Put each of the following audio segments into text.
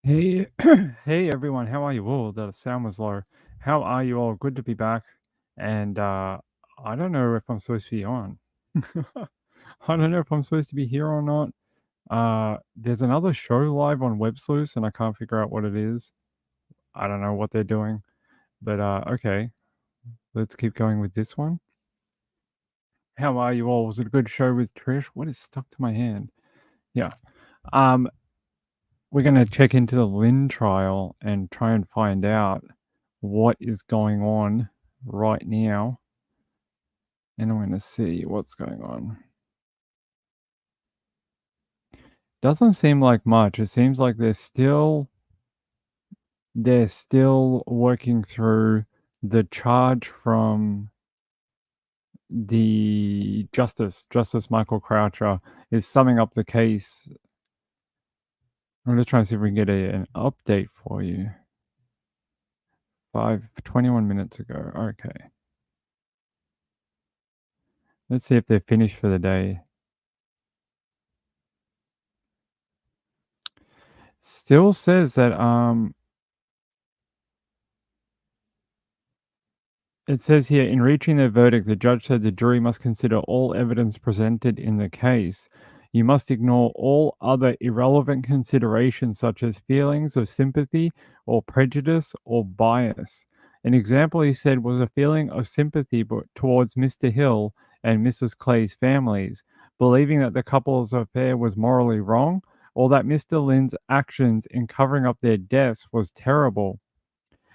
Hey, hey everyone, how are you all? The sound was low. How are you all? Good to be back. And I don't know if I'm supposed to be on. I don't know if I'm supposed to be here or not. There's another show live on Web Sleuth, and I can't figure out what it is. I don't know what they're doing. But okay, let's keep going with this one. How are you all? Was it a good show with Trish? What is stuck to my hand? Yeah. Um, we're gonna check into the Lynn trial and try and find out what is going on right now. And I'm going to see what's going on. Doesn't seem like much. It seems like they're still working through the charge from the Justice Michael Croucher is summing up the case. I'm just trying to see if we can get an update for you. 21 minutes ago. Okay. Let's see if they're finished for the day. Still says that it says here, in reaching their verdict, the judge said the jury must consider all evidence presented in the case. You must ignore all other irrelevant considerations such as feelings of sympathy or prejudice or bias. An example he said was a feeling of sympathy towards Mr. Hill and Mrs. Clay's families, believing that the couple's affair was morally wrong or that Mr. Lynn's actions in covering up their deaths was terrible.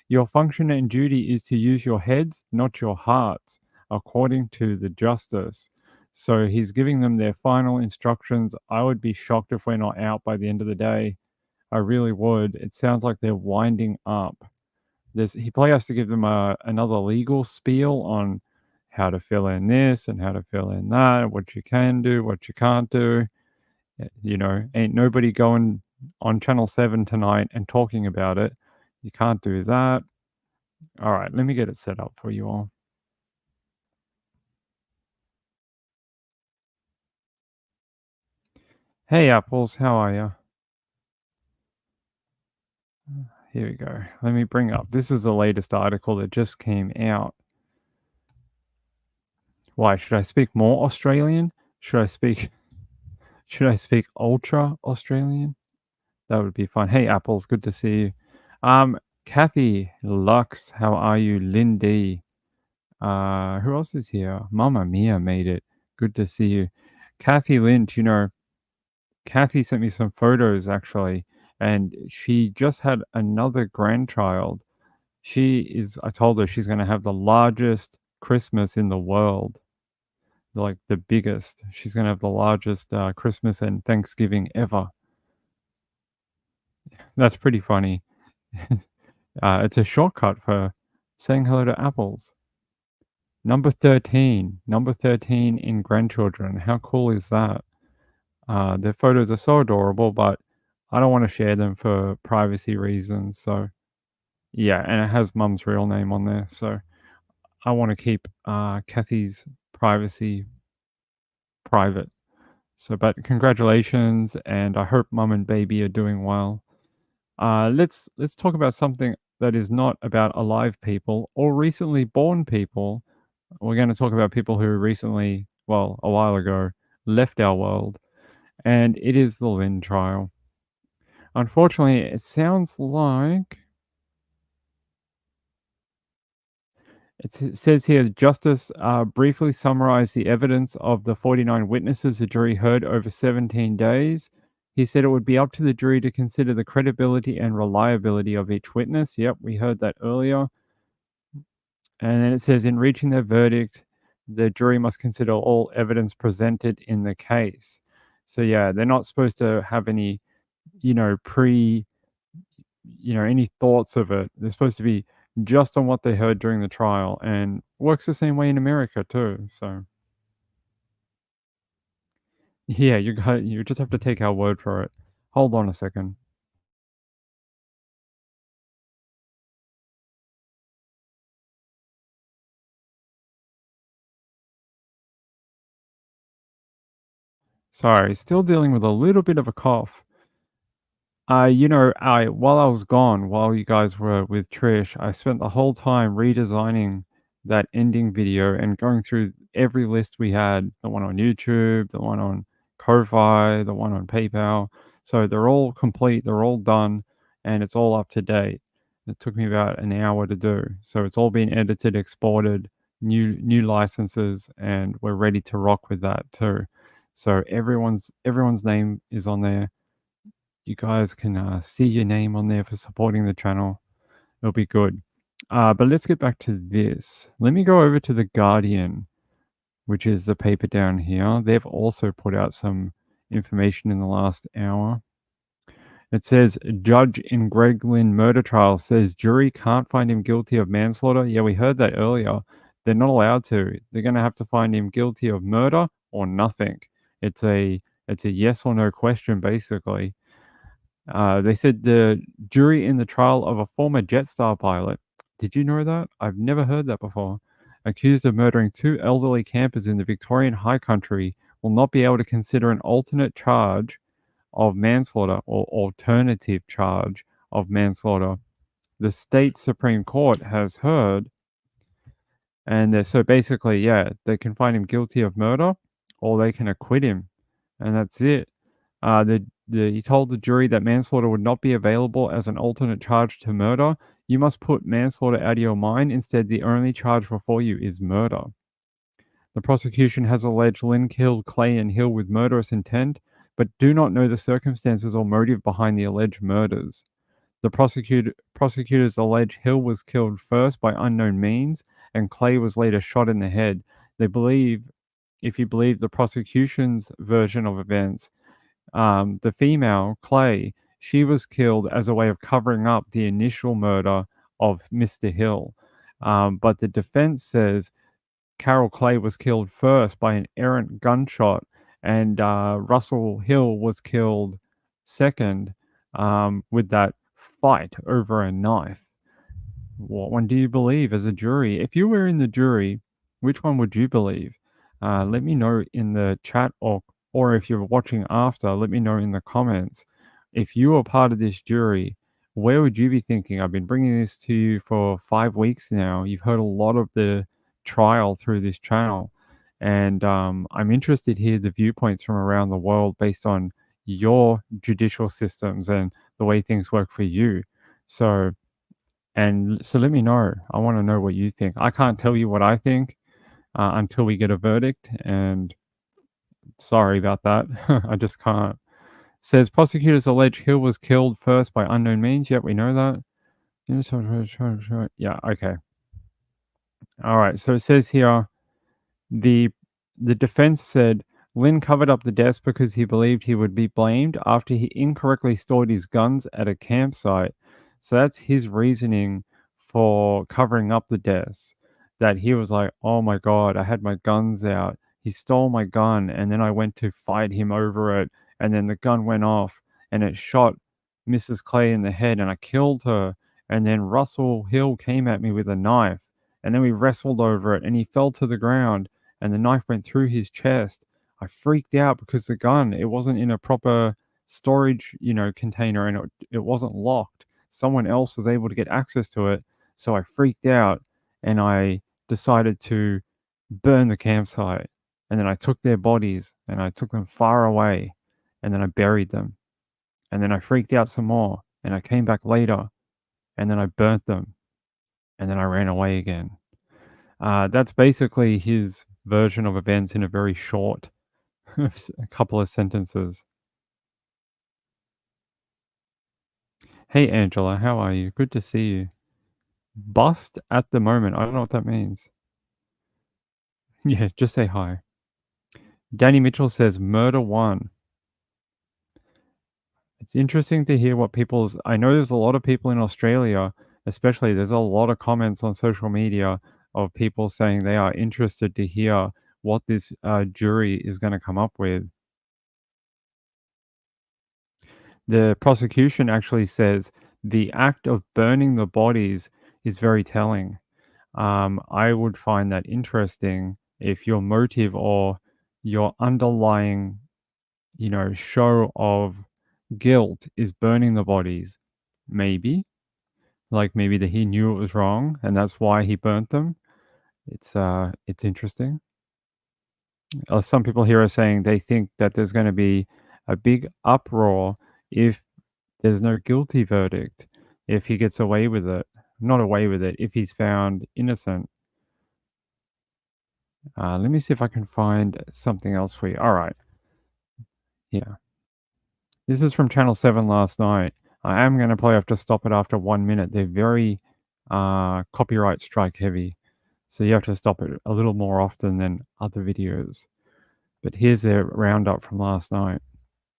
Your function and duty is to use your heads, not your hearts, according to the justice. So he's giving them their final instructions. I would be shocked if we're not out by the end of the day. I really would. It sounds like they're winding up. He probably has to give them another legal spiel on how to fill in this and how to fill in that, what you can do, what you can't do. Ain't nobody going on Channel 7 tonight and talking about it. You can't do that. All right, let me get it set up for you all. Hey, Apples, how are you? Here we go. Let me bring up. This is the latest article that just came out. Why should I speak more Australian? Should I speak? Should I speak ultra Australian? That would be fun. Hey, Apples, good to see you. Kathy Lux, how are you? Lindy. Who else is here? Mama Mia made it. Good to see you. Kathy Lynch, Kathy sent me some photos actually, and she just had another grandchild. I told her she's going to have the largest Christmas in the world, like the biggest. She's going to have the largest Christmas and Thanksgiving ever. That's pretty funny. It's a shortcut for saying hello to apples. Number 13 in grandchildren. How cool is that? Their photos are so adorable, but I don't want to share them for privacy reasons. So, yeah, and it has mum's real name on there. So, I want to keep Kathy's privacy private. So, but congratulations, and I hope mum and baby are doing well. Let's talk about something that is not about alive people or recently born people. We're going to talk about people who recently, well, a while ago, left our world, and it is the Lynn trial. Unfortunately, it sounds like it says here Justice briefly summarized the evidence of the 49 witnesses the jury heard over 17 days. He said it would be up to the jury to consider the credibility and reliability of each witness. Yep, we heard that earlier. And then it says in reaching their verdict, the jury must consider all evidence presented in the case. So, yeah, they're not supposed to have any, you know, pre any thoughts of it. They're supposed to be just on what they heard during the trial, and works the same way in America too. So yeah, you just have to take our word for it. Hold on a second. Sorry, still dealing with a little bit of a cough. While I was gone, while you guys were with Trish, I spent the whole time redesigning that ending video and going through every list we had, the one on YouTube, the one on Ko-fi, the one on PayPal. So they're all complete, they're all done, and it's all up to date. It took me about an hour to do. So it's all been edited, exported, new licenses, and we're ready to rock with that too. So everyone's name is on there. You guys can see your name on there for supporting the channel. It'll be good. But let's get back to this. Let me go over to The Guardian, which is the paper down here. They've also put out some information in the last hour. It says, judge in Greg Lynn murder trial says jury can't find him guilty of manslaughter. Yeah, we heard that earlier. They're not allowed to. They're going to have to find him guilty of murder or nothing. It's a yes or no question, basically. They said the jury in the trial of a former Jetstar pilot. Did you know that? I've never heard that before. Accused of murdering two elderly campers in the Victorian High Country will not be able to consider an alternate charge of manslaughter or alternative charge of manslaughter. The state Supreme Court has heard, and so basically, yeah, they can find him guilty of murder or they can acquit him, and that's it. He told the jury that manslaughter would not be available as an alternate charge to murder. You must put manslaughter out of your mind. Instead, the only charge before you is murder. The prosecution has alleged Lynn killed Clay and Hill with murderous intent, but do not know the circumstances or motive behind the alleged murders. The prosecutors allege Hill was killed first by unknown means, and Clay was later shot in the head. They believe, if you believe the prosecution's version of events, the female, Clay, she was killed as a way of covering up the initial murder of Mr. Hill. But the defense says Carol Clay was killed first by an errant gunshot, and Russell Hill was killed second with that fight over a knife. What one do you believe as a jury? If you were in the jury, which one would you believe? Let me know in the chat, or if you're watching after, let me know in the comments. If you were part of this jury, where would you be thinking? I've been bringing this to you for 5 weeks now. You've heard a lot of the trial through this channel, and I'm interested to hear the viewpoints from around the world based on your judicial systems and the way things work for you. So let me know. I want to know what you think. I can't tell you what I think until we get a verdict, and sorry about that. I just can't. Says prosecutors allege Hill was killed first by unknown means. Yep, we know that. Yeah, okay. All right. So it says here the defense said Lynn covered up the deaths because he believed he would be blamed after he incorrectly stored his guns at a campsite. So that's his reasoning for covering up the deaths. That he was like, oh my God, I had my guns out. He stole my gun, and then I went to fight him over it, and then the gun went off and it shot Mrs. Clay in the head, and I killed her. And then Russell Hill came at me with a knife, and then we wrestled over it, and he fell to the ground, and the knife went through his chest. I freaked out because the gun, it wasn't in a proper storage, container, and it wasn't locked. Someone else was able to get access to it. So I freaked out and I decided to burn the campsite. And then I took their bodies and I took them far away, and then I buried them. And then I freaked out some more and I came back later and then I burnt them and then I ran away again. That's basically his version of events in a very short a couple of sentences. Hey, Angela, how are you? Good to see you. Bust at the moment. I don't know what that means. Yeah, just say hi. Danny Mitchell says murder one. It's interesting to hear what I know there's a lot of people in Australia, especially, there's a lot of comments on social media of people saying they are interested to hear what this jury is going to come up with. The prosecution actually says the act of burning the bodies is very telling. I would find that interesting if your motive or your underlying, show of guilt is burning the bodies. Maybe. Like maybe that he knew it was wrong and that's why he burnt them. It's interesting. Some people here are saying they think that there's going to be a big uproar if there's no guilty verdict, if he gets away with it. Not away with it, if he's found innocent. Let me see if I can find something else for you. All right. Yeah. This is from Channel 7 last night. I am going to probably have to stop it after 1 minute. They're very copyright strike heavy. So you have to stop it a little more often than other videos. But here's their roundup from last night.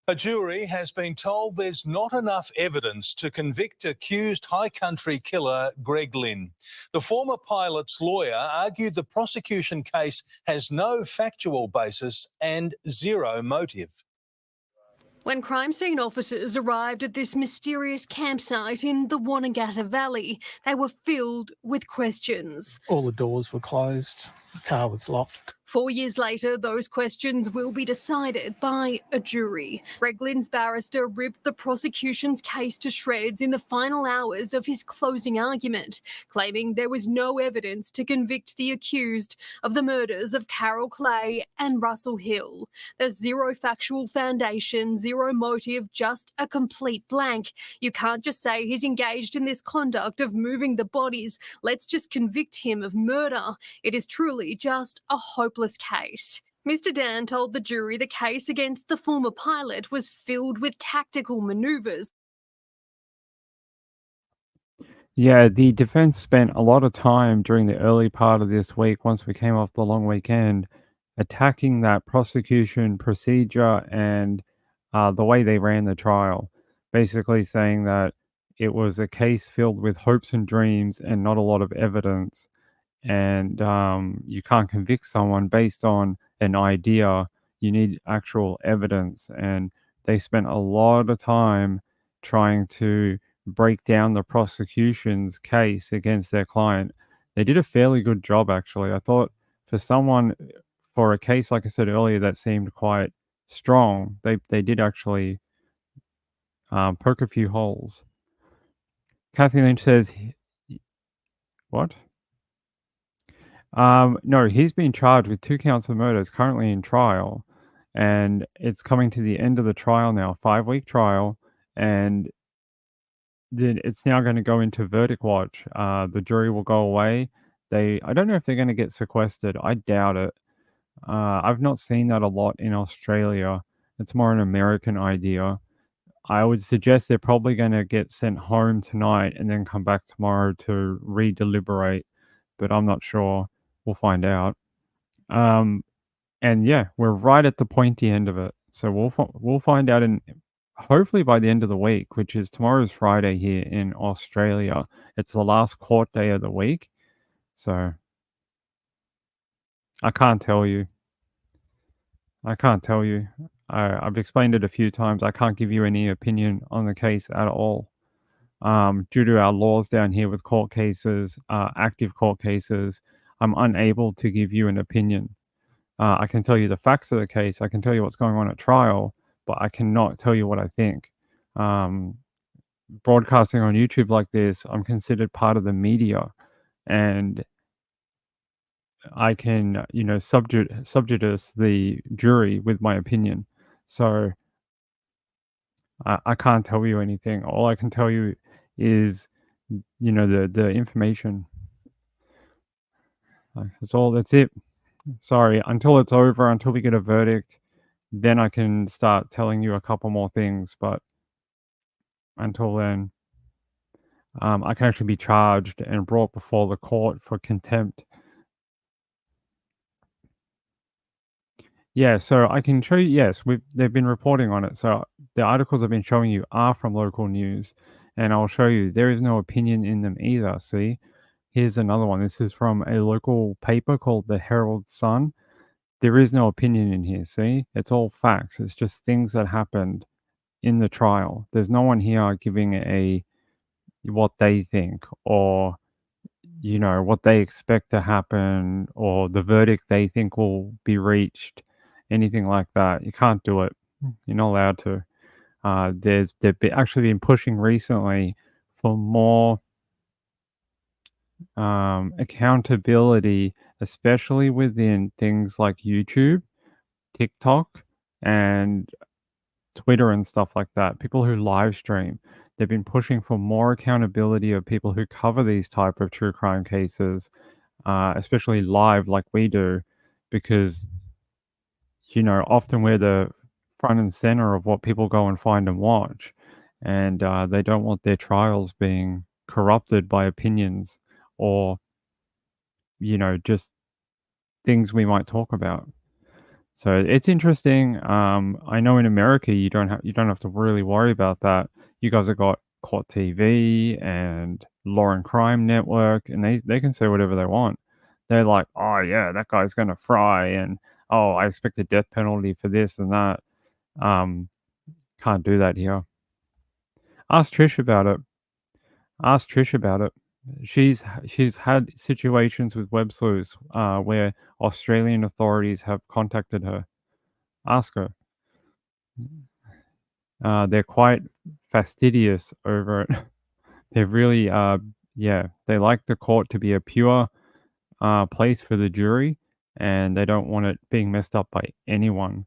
A jury has been told there's not enough evidence to convict accused high country killer Greg Lynn. The former pilot's lawyer argued the prosecution case has no factual basis and zero motive. When crime scene officers arrived at this mysterious campsite in the Wanagata Valley, they were filled with questions. All the doors were closed, the car was locked. 4 years later, those questions will be decided by a jury. Greg Lynn's barrister ripped the prosecution's case to shreds in the final hours of his closing argument, claiming there was no evidence to convict the accused of the murders of Carol Clay and Russell Hill. There's zero factual foundation, zero motive, just a complete blank. You can't just say he's engaged in this conduct of moving the bodies. Let's just convict him of murder. It is truly just a hopeless case. Mr. Dan told the jury the case against the former pilot was filled with tactical manoeuvres. Yeah, the defense spent a lot of time during the early part of this week, once we came off the long weekend, attacking that prosecution procedure and the way they ran the trial. Basically saying that it was a case filled with hopes and dreams and not a lot of evidence. And you can't convict someone based on an idea. You need actual evidence. And they spent a lot of time trying to break down the prosecution's case against their client. They did a fairly good job, actually. I thought for a case, like I said earlier, that seemed quite strong, they did actually poke a few holes. Kathy Lynch says, what? No, he's been charged with 2 counts of murder. It's currently in trial, and it's coming to the end of the trial now, 5-week trial, and then it's now going to go into verdict watch. The jury will go away. I don't know if they're going to get sequestered. I doubt it. I've not seen that a lot in Australia. It's more an American idea. I would suggest they're probably going to get sent home tonight and then come back tomorrow to re-deliberate, but I'm not sure. We'll find out. And yeah, we're right at the pointy end of it. So we'll find out hopefully by the end of the week, which is tomorrow's Friday here in Australia. It's the last court day of the week. So I can't tell you. I've explained it a few times. I can't give you any opinion on the case at all. Due to our laws down here with court cases, active court cases, I'm unable to give you an opinion. I can tell you the facts of the case. I can tell you what's going on at trial, but I cannot tell you what I think. Broadcasting on YouTube like this, I'm considered part of the media, and I can, subjudice the jury with my opinion. So I can't tell you anything. All I can tell you is, the information. That's it. Sorry, until it's over, until we get a verdict, then I can start telling you a couple more things. But until then, I can actually be charged and brought before the court for contempt. Yeah, so I can show you, yes, they've been reporting on it. So the articles I've been showing you are from local news, and I'll show you there is no opinion in them either. See, here's another one. This is from a local paper called the Herald Sun. There is no opinion in here. See, it's all facts. It's just things that happened in the trial. There's no one here giving what they think, or what they expect to happen, or the verdict they think will be reached, anything like that. You can't do it. You're not allowed to. They've actually been pushing recently for more accountability, especially within things like YouTube, TikTok, and Twitter and stuff like that. People who live stream, they've been pushing for more accountability of people who cover these type of true crime cases, especially live like we do, because often we're the front and center of what people go and find and watch, and they don't want their trials being corrupted by opinions or just things we might talk about. So it's interesting. I know in America you don't have to really worry about that. You guys have got Court TV and Law and Crime Network, and they can say whatever they want. They're like, oh yeah, that guy's gonna fry, and oh, I expect a death penalty for this and that. Um, can't do that here. Ask Trish about it. Ask Trish about it. She's had situations with web sleuths where Australian authorities have contacted her. Ask her. They're quite fastidious over it. They're really, yeah, they like the court to be a pure place for the jury, and they don't want it being messed up by anyone.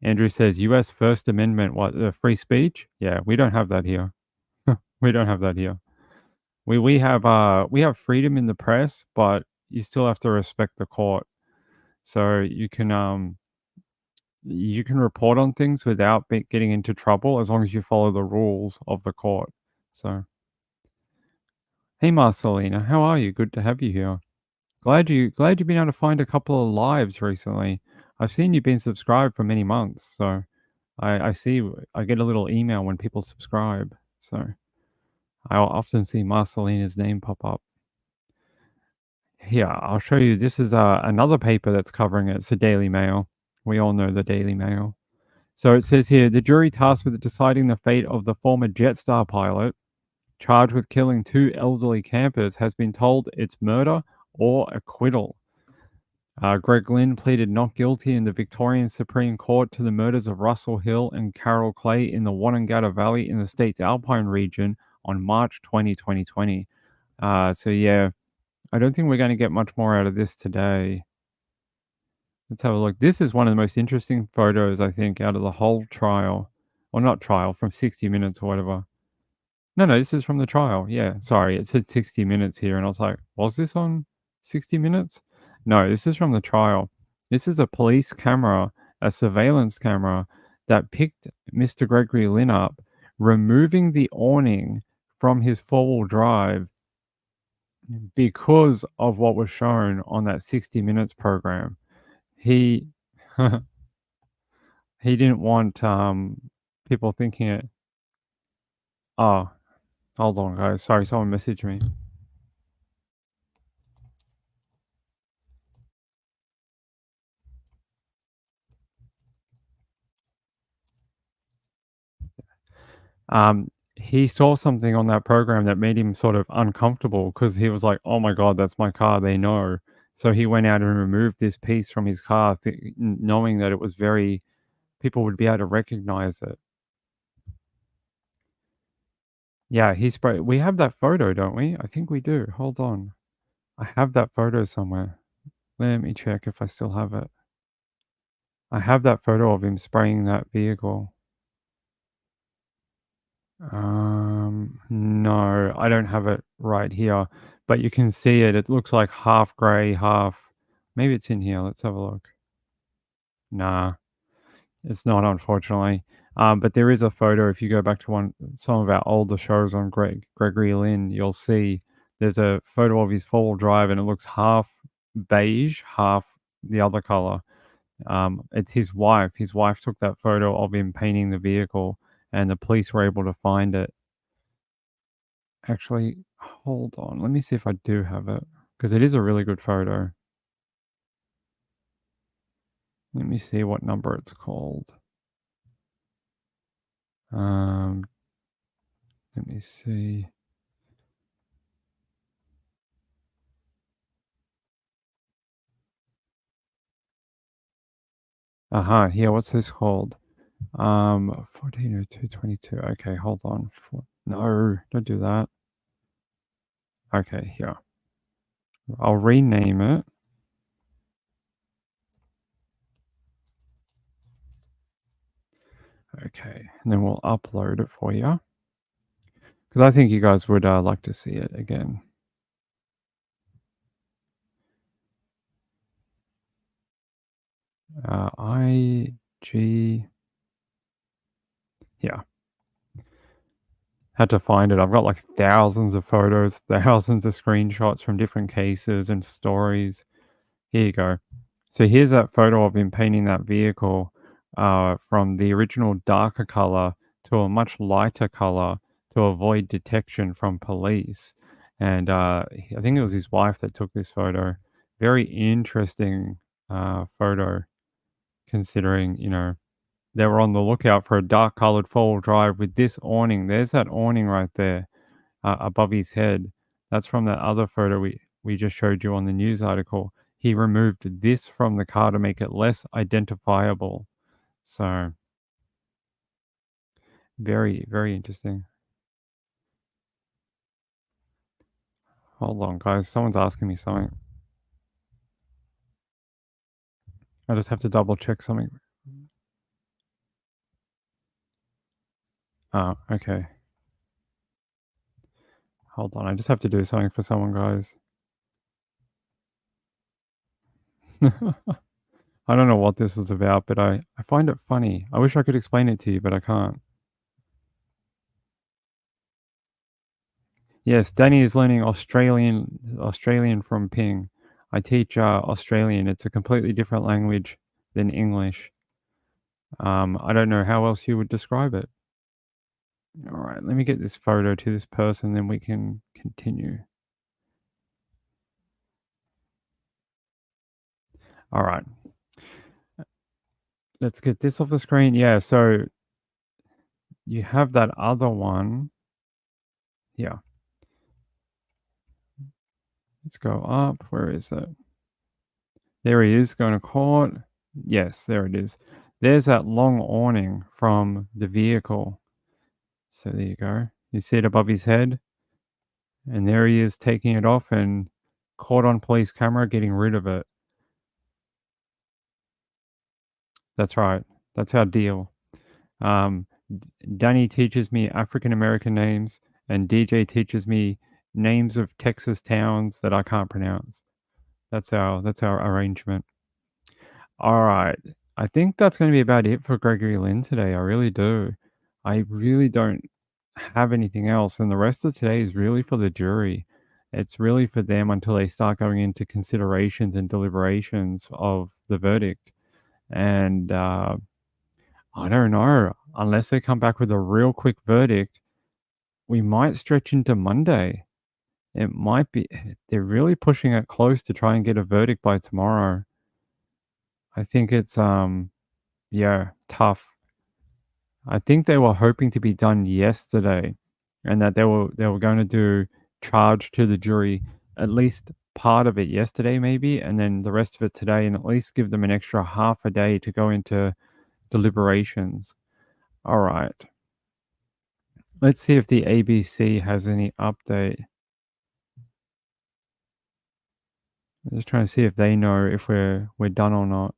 Andrew says, U.S. First Amendment, what, the free speech? Yeah, we don't have that here. We don't have that here. We have freedom in the press, but you still have to respect the court. So you can report on things without getting into trouble as long as you follow the rules of the court. So, hey Marcelina, how are you? Good to have you here. Glad you've been able to find a couple of lives recently. I've seen you've been subscribed for many months, so I see I get a little email when people subscribe. So I'll often see Marcelina's name pop up. Here, I'll show you. This is another paper that's covering it. It's the Daily Mail. We all know the Daily Mail. So it says here, the jury tasked with deciding the fate of the former Jetstar pilot charged with killing 2 elderly campers has been told it's murder or acquittal. Greg Lynn pleaded not guilty in the Victorian Supreme Court to the murders of Russell Hill and Carol Clay in the Wonnangata Valley in the state's Alpine region on March 20, 2020. So yeah, I don't think we're going to get much more out of this today. Let's have a look. This is one of the most interesting photos, I think, out of the whole trial. Well, not trial, from 60 Minutes or whatever. No, this is from the trial. Yeah, sorry, it said 60 Minutes here, and I was like, was this on 60 Minutes? No, this is from the trial. This is a police camera, a surveillance camera that picked Mr. Gregory Lynn up, removing the awning from his four-wheel drive because of what was shown on that 60 Minutes program. He he didn't want people thinking it. Oh, hold on, guys. Sorry, someone messaged me. He saw something on that program that made him sort of uncomfortable because he was like, "Oh my god, that's my car. They know." So he went out and removed this piece from his car, knowing that it was people would be able to recognize it. Yeah, he sprayed. We have that photo, don't we? I think we do. Hold on. I have that photo somewhere. Let me check if I still have it. I have that photo of him spraying that vehicle. No, I don't have it right here, but you can see it. It looks like half gray, half. Maybe it's in here. Let's have a look. Nah, it's not, unfortunately. But there is a photo. If you go back to some of our older shows on Gregory Lynn, you'll see there's a photo of his four-wheel drive, and it looks half beige, half the other color. It's his wife. His wife took that photo of him painting the vehicle, and the police were able to find it. Actually, hold on. Let me see if I do have it, because it is a really good photo. Let me see what number it's called. Let me see. Here, what's this called? 140222. Okay, hold on. No, don't do that. Okay, here. I'll rename it. Okay, and then we'll upload it for you. Because I think you guys would like to see it again. IG. Yeah. Had to find it. I've got like thousands of photos, thousands of screenshots from different cases and stories. Here you go. So here's that photo of him painting that vehicle from the original darker color to a much lighter color to avoid detection from police. And I think it was his wife that took this photo. Very interesting photo, considering, they were on the lookout for a dark colored four-wheel drive with this awning. There's that awning right there above his head. That's from that other photo we just showed you on the news article. He removed this from the car to make it less identifiable. So very, very interesting. Hold on, guys. Someone's asking me something. I just have to double check something. Oh, okay. Hold on. I just have to do something for someone, guys. I don't know what this is about, but I find it funny. I wish I could explain it to you, but I can't. Yes, Danny is learning Australian from Ping. I teach Australian. It's a completely different language than English. I don't know how else you would describe it. All right, let me get this photo to this person, then we can continue. All right. Let's get this off the screen. Yeah, so you have that other one. Yeah. Let's go up. Where is it? There he is going to court. Yes, there it is. There's that long awning from the vehicle. So there you go. You see it above his head? And there he is taking it off and caught on police camera getting rid of it. That's right. That's our deal. Danny teaches me African American names, and DJ teaches me names of Texas towns that I can't pronounce. That's our arrangement. All right. I think that's going to be about it for Gregory Lynn today. I really do. I really don't have anything else. And the rest of today is really for the jury. It's really for them until they start going into considerations and deliberations of the verdict. And I don't know. Unless they come back with a real quick verdict, we might stretch into Monday. It might be. They're really pushing it close to try and get a verdict by tomorrow. I think it's tough. I think they were hoping to be done yesterday, and that they were going to do charge to the jury at least part of it yesterday, maybe, and then the rest of it today, and at least give them an extra half a day to go into deliberations. All right. Let's see if the ABC has any update. I'm just trying to see if they know if we're done or not.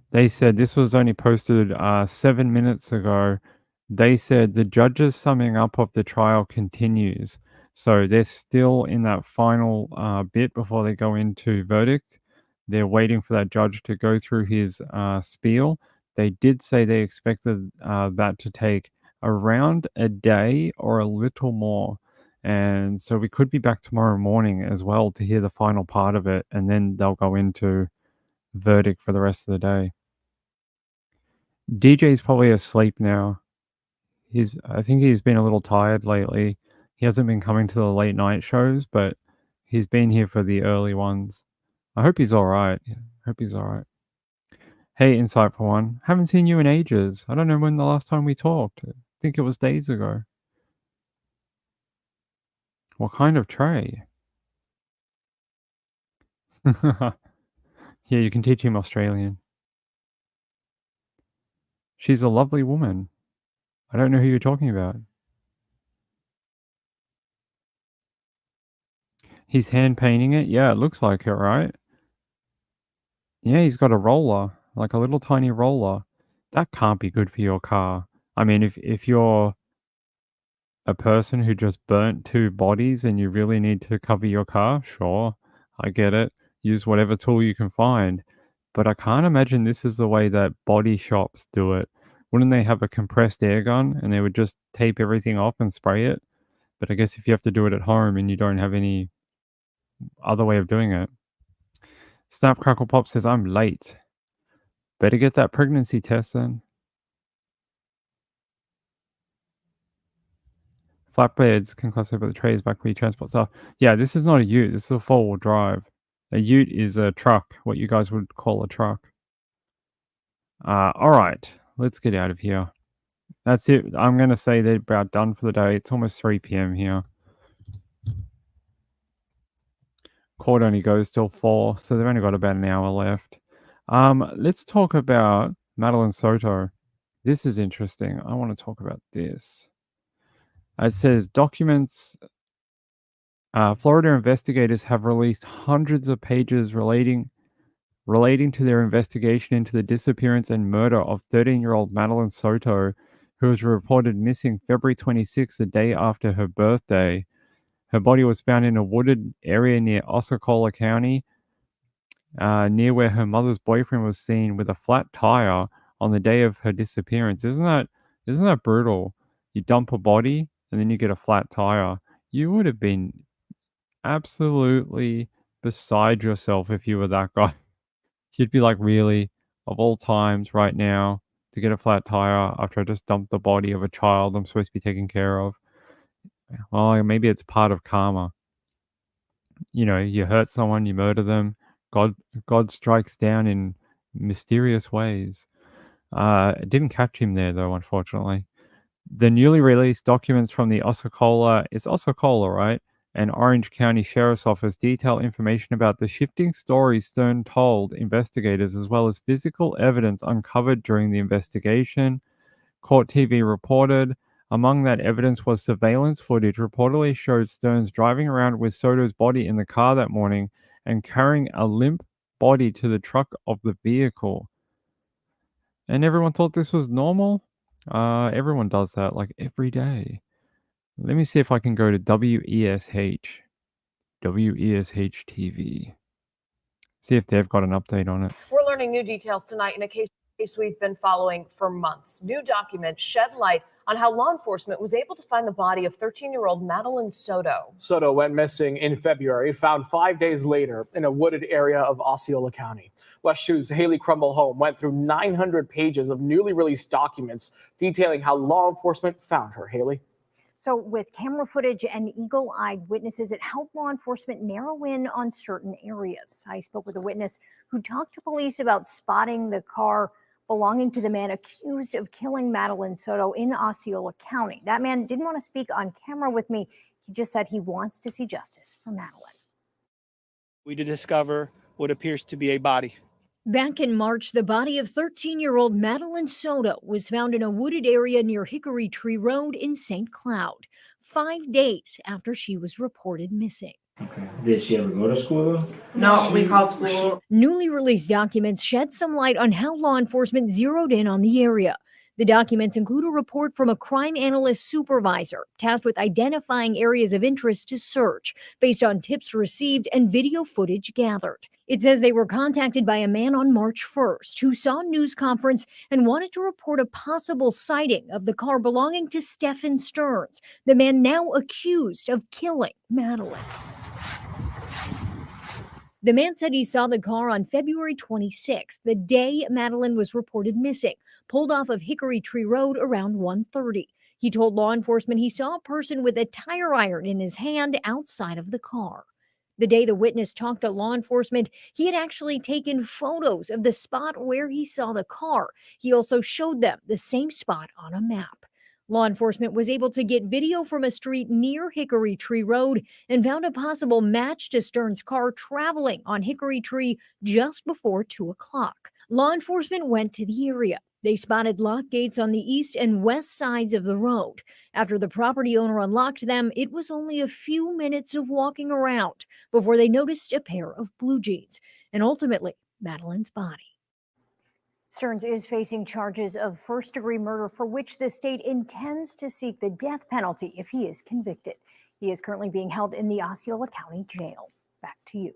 They said this was only posted 7 minutes ago. They said the judge's summing up of the trial continues. So they're still in that final bit before they go into verdict. They're waiting for that judge to go through his spiel. They did say they expected that to take around a day or a little more. And so we could be back tomorrow morning as well to hear the final part of it. And then they'll go into verdict for the rest of the day. DJ's probably asleep now. I think he's been a little tired lately. He hasn't been coming to the late night shows, but he's been here for the early ones. I hope he's all right. Hope he's all right. Hey, Insightful One. Haven't seen you in ages. I don't know when the last time we talked. I think it was days ago. What kind of tray? Yeah, you can teach him Australian. She's a lovely woman. I don't know who you're talking about. He's hand painting it? Yeah, it looks like it, right? Yeah, he's got a roller, like a little tiny roller. That can't be good for your car. I mean, if you're a person who just burnt 2 bodies and you really need to cover your car, sure, I get it. Use whatever tool you can find. But I can't imagine this is the way that body shops do it. Wouldn't they have a compressed air gun and they would just tape everything off and spray it? But I guess if you have to do it at home and you don't have any other way of doing it. Snap Crackle Pop says, I'm late. Better get that pregnancy test then. Flatbeds can classify the trays back where you transport stuff. Yeah, this is not a ute. This is a 4-wheel drive. A ute is a truck, what you guys would call a truck. All right, let's get out of here. That's it. I'm going to say they're about done for the day. It's almost 3 p.m. here. Court only goes till 4, so they've only got about an hour left. Let's talk about Madeline Soto. This is interesting. I want to talk about this. It says documents. Florida investigators have released hundreds of pages relating to their investigation into the disappearance and murder of 13-year-old Madeline Soto, who was reported missing February 26, the day after her birthday. Her body was found in a wooded area near Osceola County, near where her mother's boyfriend was seen with a flat tire on the day of her disappearance. Isn't that brutal? You dump a body and then you get a flat tire. You would have been absolutely beside yourself if you were that guy. You'd be like, really, of all times right now, to get a flat tire after I just dumped the body of a child I'm supposed to be taking care of. Well, maybe it's part of karma. You know, you hurt someone, you murder them. God strikes down in mysterious ways. It didn't catch him there, though, unfortunately. The newly released documents from the Osceola, right? And Orange County Sheriff's Office detail information about the shifting stories Stern told investigators, as well as physical evidence uncovered during the investigation. Court TV reported, among that evidence was surveillance footage reportedly showed Stearns driving around with Soto's body in the car that morning and carrying a limp body to the truck of the vehicle. And everyone thought this was normal. Everyone does that like every day. Let me see if I can go to WESH TV. See if they've got an update on it. We're learning new details tonight in a case we've been following for months. New documents shed light on how law enforcement was able to find the body of 13-year-old Madeline Soto. Soto went missing in February, found 5 days later in a wooded area of Osceola County. West 2's Haley Crumble Home went through 900 pages of newly released documents detailing how law enforcement found her. Haley? So with camera footage and eagle-eyed witnesses, it helped law enforcement narrow in on certain areas. I spoke with a witness who talked to police about spotting the car belonging to the man accused of killing Madeline Soto in Osceola County. That man didn't want to speak on camera with me. He just said he wants to see justice for Madeline. We did discover what appears to be a body. Back in March, the body of 13-year-old Madeline Soto was found in a wooded area near Hickory Tree Road in St. Cloud, 5 days after she was reported missing. Okay. Did she ever go to school though? No, we called school. Newly released documents shed some light on how law enforcement zeroed in on the area. The documents include a report from a crime analyst supervisor tasked with identifying areas of interest to search based on tips received and video footage gathered. It says they were contacted by a man on March 1st who saw a news conference and wanted to report a possible sighting of the car belonging to Stephen Stearns, the man now accused of killing Madeline. The man said he saw the car on February 26th, the day Madeline was reported missing, pulled off of Hickory Tree Road around 1:30. He told law enforcement he saw a person with a tire iron in his hand outside of the car. The day the witness talked to law enforcement, he had actually taken photos of the spot where he saw the car. He also showed them the same spot on a map. Law enforcement was able to get video from a street near Hickory Tree Road and found a possible match to Stern's car traveling on Hickory Tree just before 2 o'clock. Law enforcement went to the area. They spotted lock gates on the east and west sides of the road. After the property owner unlocked them, it was only a few minutes of walking around before they noticed a pair of blue jeans and ultimately Madeline's body. Stearns is facing charges of first-degree murder for which the state intends to seek the death penalty if he is convicted. He is currently being held in the Osceola County Jail. Back to you.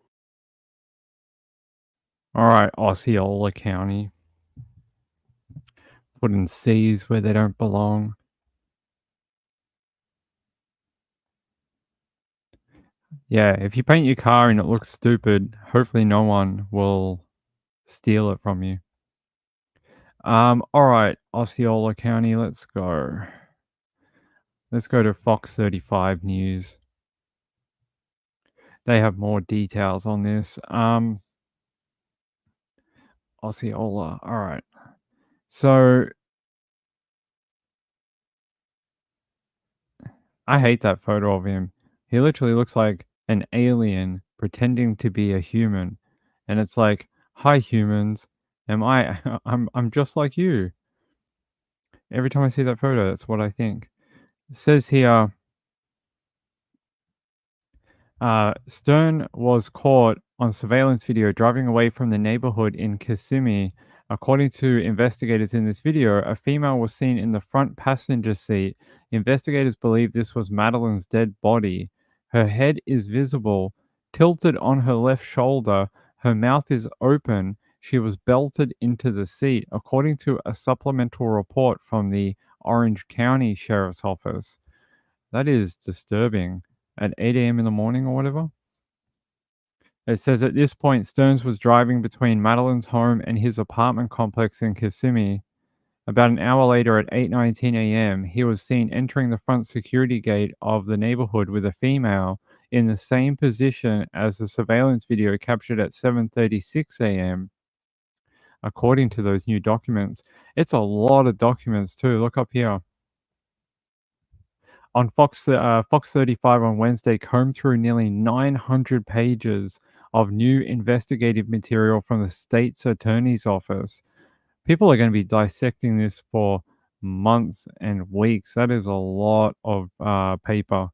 All right, Osceola County. Putting C's where they don't belong. Yeah, if you paint your car and it looks stupid, hopefully no one will steal it from you. All right, Osceola County, let's go. Let's go to Fox 35 News. They have more details on this. Osceola, all right. So I hate that photo of him. He literally looks like an alien pretending to be a human. And it's like, hi humans, I'm just like you. Every time I see that photo, that's what I think. It says here, Stern was caught on surveillance video driving away from the neighborhood in Kissimmee. According to investigators in this video, a female was seen in the front passenger seat. Investigators believe this was Madeline's dead body. Her head is visible, tilted on her left shoulder. Her mouth is open. She was belted into the seat, according to a supplemental report from the Orange County Sheriff's Office. That is disturbing. At 8 a.m. in the morning or whatever. It says at this point, Stearns was driving between Madeline's home and his apartment complex in Kissimmee. About an hour later at 8:19 a.m., he was seen entering the front security gate of the neighborhood with a female in the same position as the surveillance video captured at 7:36 a.m. According to those new documents. It's a lot of documents too. Look up here. On Fox 35 on Wednesday, combed through nearly 900 pages of new investigative material from the state's attorney's office. People are going to be dissecting this for months and weeks. That is a lot of paper.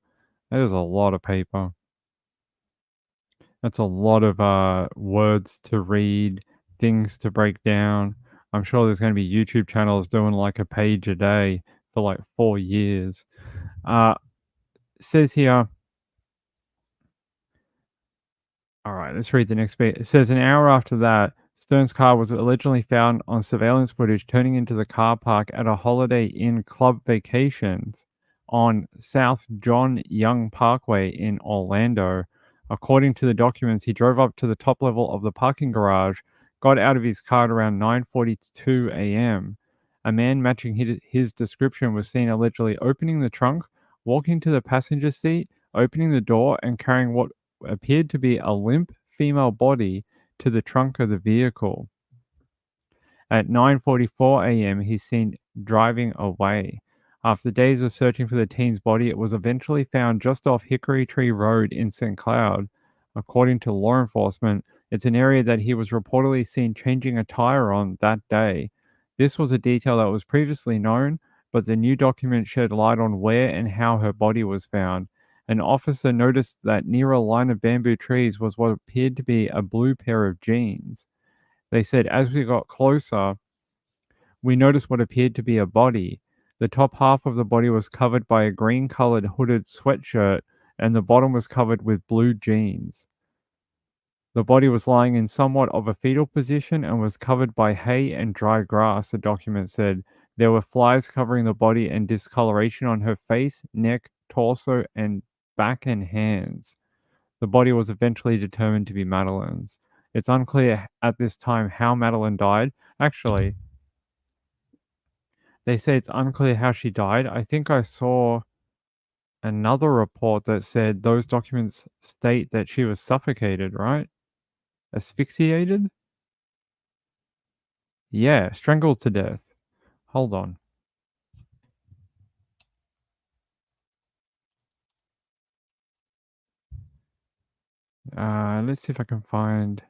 That is a lot of paper. That's a lot of words to read, things to break down. I'm sure there's going to be YouTube channels doing like a page a day for like 4 years. Says here, all right, let's read the next bit. It says an hour after that, Stern's car was allegedly found on surveillance footage turning into the car park at a Holiday Inn Club Vacations on South John Young Parkway in Orlando. According to the documents, he drove up to the top level of the parking garage, got out of his car at around 9:42 a.m. A man matching his description was seen allegedly opening the trunk, walking to the passenger seat, opening the door, and carrying what appeared to be a limp female body to the trunk of the vehicle. At 9:44 a.m., he's seen driving away. After days of searching for the teen's body, it was eventually found just off Hickory Tree Road in St. Cloud. According to law enforcement, it's an area that he was reportedly seen changing a tire on that day. This was a detail that was previously known, but the new document shed light on where and how her body was found. An officer noticed that near a line of bamboo trees was what appeared to be a blue pair of jeans. They said as we got closer, we noticed what appeared to be a body. The top half of the body was covered by a green-colored hooded sweatshirt, and the bottom was covered with blue jeans. The body was lying in somewhat of a fetal position and was covered by hay and dry grass, the document said. There were flies covering the body and discoloration on her face, neck, torso, and back and hands. The body was eventually determined to be Madeline's. It's unclear at this time how Madeline died. Actually, they say it's unclear how she died. I think I saw another report that said those documents state that she was suffocated, right? Asphyxiated? Yeah, strangled to death. Hold on. Let's see if I can find.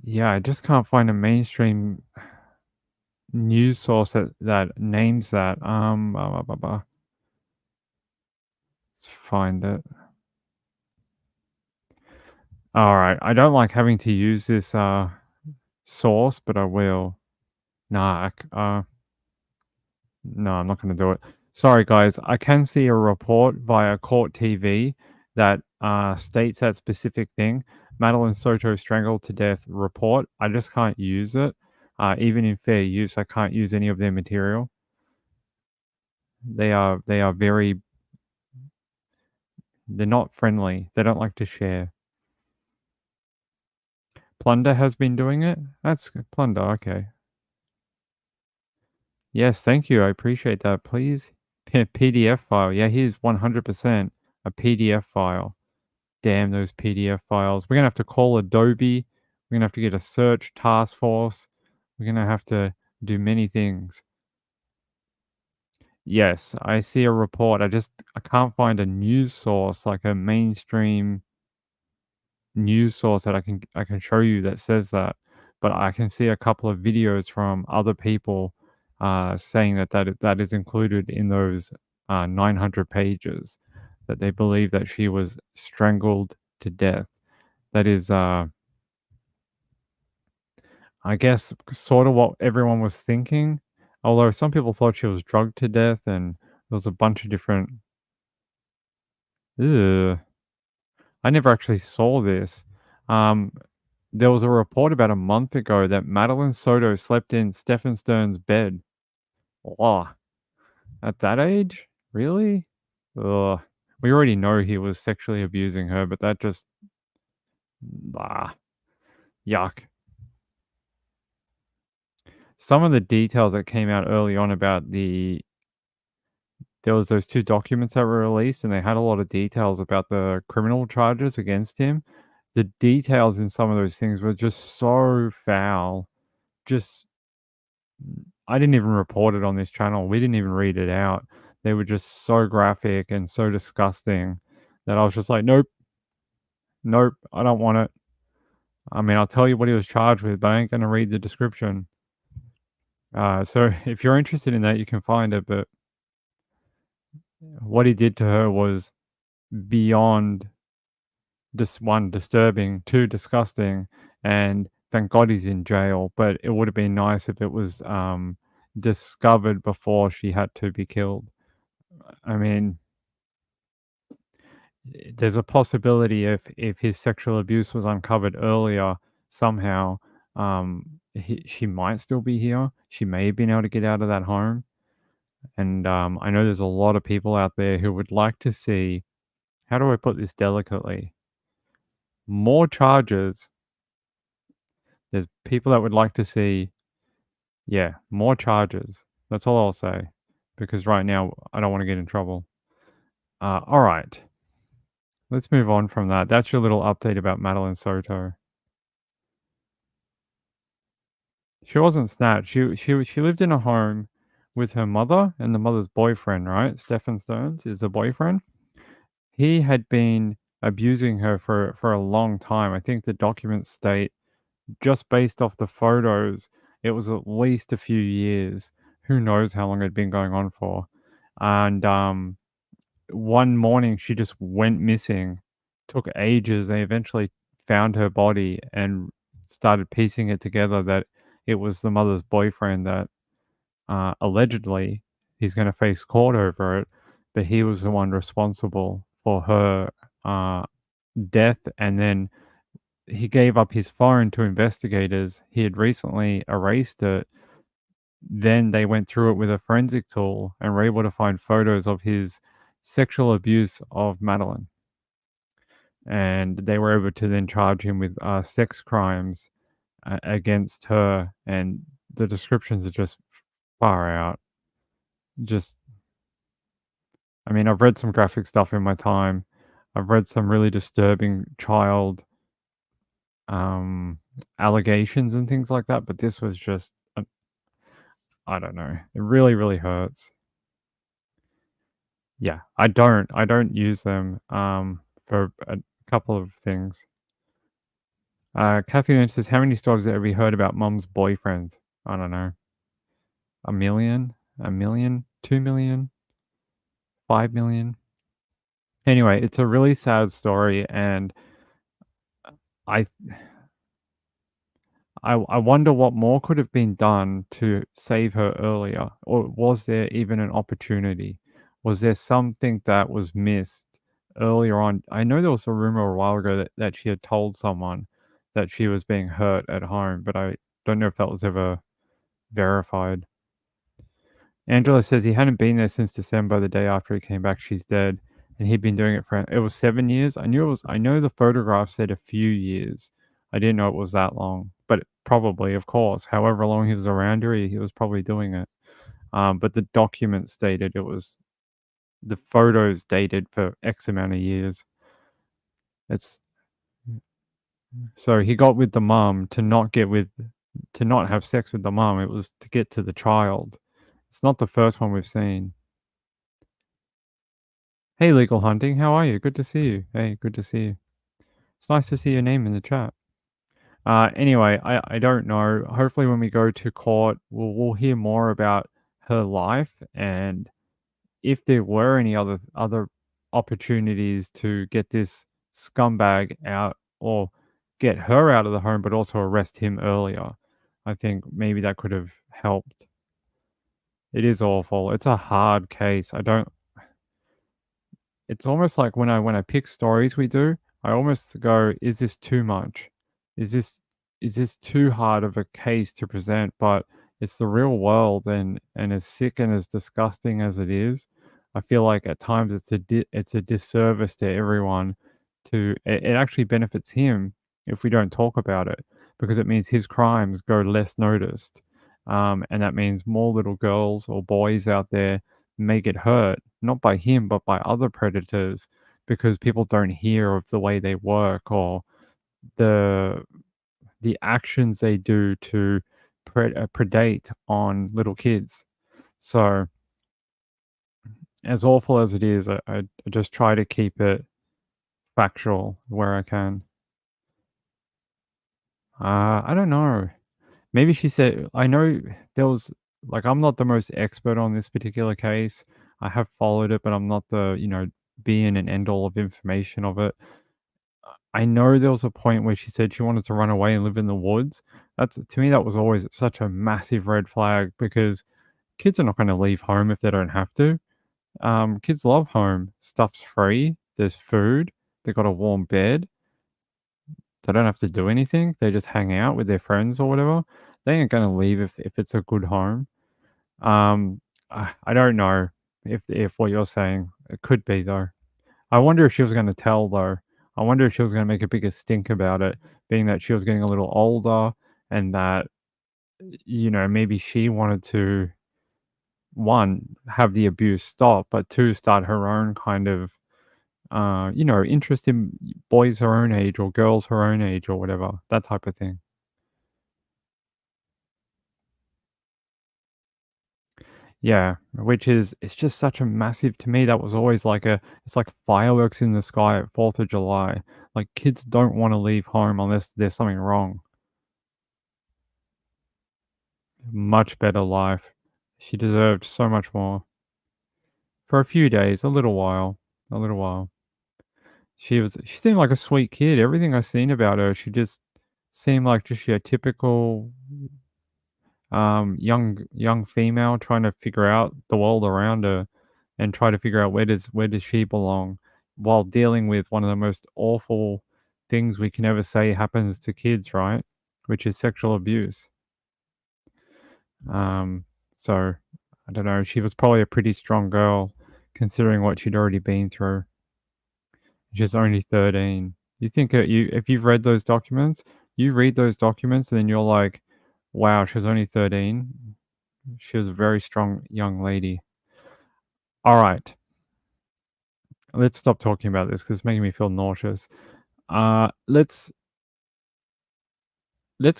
Yeah, I just can't find a mainstream news source that names that. Let's find it. All right, I don't like having to use this source, but I will. Nah, no, I'm not going to do it. Sorry, guys. I can see a report via Court TV that states that specific thing. Madeline Soto strangled to death report. I just can't use it. Even in fair use, I can't use any of their material. They are very. They're not friendly. They don't like to share. Plunder has been doing it. That's Plunder. Okay. Yes, thank you. I appreciate that. Please. PDF file. Yeah, here's 100% a PDF file. Damn those PDF files. We're going to have to call Adobe. We're going to have to get a search task force. We're going to have to do many things. Yes, I see a report. I can't find a news source, like a mainstream news source that I can show you that says that. But I can see a couple of videos from other people saying that is included in those 900 pages, that they believe that she was strangled to death. That is, I guess, sort of what everyone was thinking. Although some people thought she was drugged to death, and there was a bunch of different. Ugh. I never actually saw this. There was a report about a month ago that Madeline Soto slept in Stephen Stern's bed. Oh, at that age? Really? Ugh. We already know he was sexually abusing her, but that just... yuck. Some of the details that came out early on about there was those 2 documents that were released, and they had a lot of details about the criminal charges against him. The details in some of those things were just so foul. I didn't even report it on this channel. We didn't even read it out. They were just so graphic and so disgusting that I was just like, nope, I don't want it. I mean, I'll tell you what he was charged with, but I ain't going to read the description. So if you're interested in that, you can find it. But what he did to her was beyond just 1, disturbing, 2, disgusting, and thank God he's in jail. But it would have been nice if it was discovered before she had to be killed. I mean, there's a possibility if his sexual abuse was uncovered earlier somehow, she might still be here. She may have been able to get out of that home. And I know there's a lot of people out there who would like to see, how do I put this delicately? More charges. There's people that would like to see, more charges. That's all I'll say. Because right now, I don't want to get in trouble. All right. Let's move on from that. That's your little update about Madeline Soto. She wasn't snatched. She lived in a home with her mother and the mother's boyfriend, right? Stephen Stearns is the boyfriend. He had been abusing her for a long time. I think the documents state, just based off the photos, it was at least a few years. Who knows how long it had been going on for. And one morning she just went missing. Took ages. They eventually found her body and started piecing it together that it was the mother's boyfriend that allegedly he's going to face court over it, but he was the one responsible for her death. And then he gave up his phone to investigators. He had recently erased it. Then they went through it with a forensic tool and were able to find photos of his sexual abuse of Madeline. And they were able to then charge him with sex crimes against her. And the descriptions are just far out. I mean, I've read some graphic stuff in my time. I've read some really disturbing child allegations and things like that, but this was just, I don't know. It really, really hurts. Yeah, I don't use them for a couple of things. Kathy Lynch says, how many stories have we heard about mom's boyfriends? I don't know. 1 million? 1 million? 2 million? 5 million? Anyway, it's a really sad story, and I I wonder what more could have been done to save her earlier, or was there even an opportunity? Was there something that was missed earlier on? I know there was a rumor a while ago that she had told someone that she was being hurt at home, but I don't know if that was ever verified. Angela says he hadn't been there since December, the day after he came back. She's dead, and he'd been doing it for it was 7 years. I know the photograph said a few years. I didn't know it was that long, but probably, of course, however long he was around her, he was probably doing it. But the documents stated the photos dated for X amount of years. So he got with the mum to not have sex with the mum. It was to get to the child. It's not the first one we've seen. Hey, Legal Hunting, how are you? Good to see you. Hey, good to see you. It's nice to see your name in the chat. Anyway, I don't know. Hopefully when we go to court, we'll hear more about her life, and if there were any other opportunities to get this scumbag out, or get her out of the home, but also arrest him earlier. I think maybe that could have helped. It is awful. It's a hard case. It's almost like when I pick stories we do, I almost go, is this too much? Is this too hard of a case to present? But it's the real world, and as sick and as disgusting as it is, I feel like at times it's a disservice to everyone. It actually benefits him if we don't talk about it, because it means his crimes go less noticed. And that means more little girls or boys out there may get hurt, not by him, but by other predators, because people don't hear of the way they work, or the actions they do to predate on little kids. So, as awful as it is, I just try to keep it factual where I can. I don't know. Maybe she said, I know there was, like, I'm not the most expert on this particular case. I have followed it, but I'm not the, be-in and end-all of information of it. I know there was a point where she said she wanted to run away and live in the woods. To me, that was always such a massive red flag, because kids are not going to leave home if they don't have to. Kids love home. Stuff's free. There's food. They got a warm bed. They don't have to do anything. They just hang out with their friends or whatever. They ain't going to leave if it's a good home. I don't know if what you're saying, it could be though. I wonder if she was going to tell though. I wonder if she was going to make a bigger stink about it, being that she was getting a little older, and that, maybe she wanted to, one, have the abuse stop, but two, start her own kind of, interest in boys her own age or girls her own age or whatever, that type of thing. Yeah, it's just such a massive, to me, that was always it's like fireworks in the sky at 4th of July. Like, kids don't want to leave home unless there's something wrong. Much better life. She deserved so much more. For a few days, a little while. She seemed like a sweet kid. Everything I've seen about her, she just seemed like just your typical young female trying to figure out the world around her, and try to figure out where does she belong, while dealing with one of the most awful things we can ever say happens to kids, right? Which is sexual abuse. So I don't know. She was probably a pretty strong girl, considering what she'd already been through. She's only 13. You think if you've read those documents, you read those documents, and then you're like, wow, she was only 13. She was a very strong young lady. All right. Let's stop talking about this because it's making me feel nauseous. Let's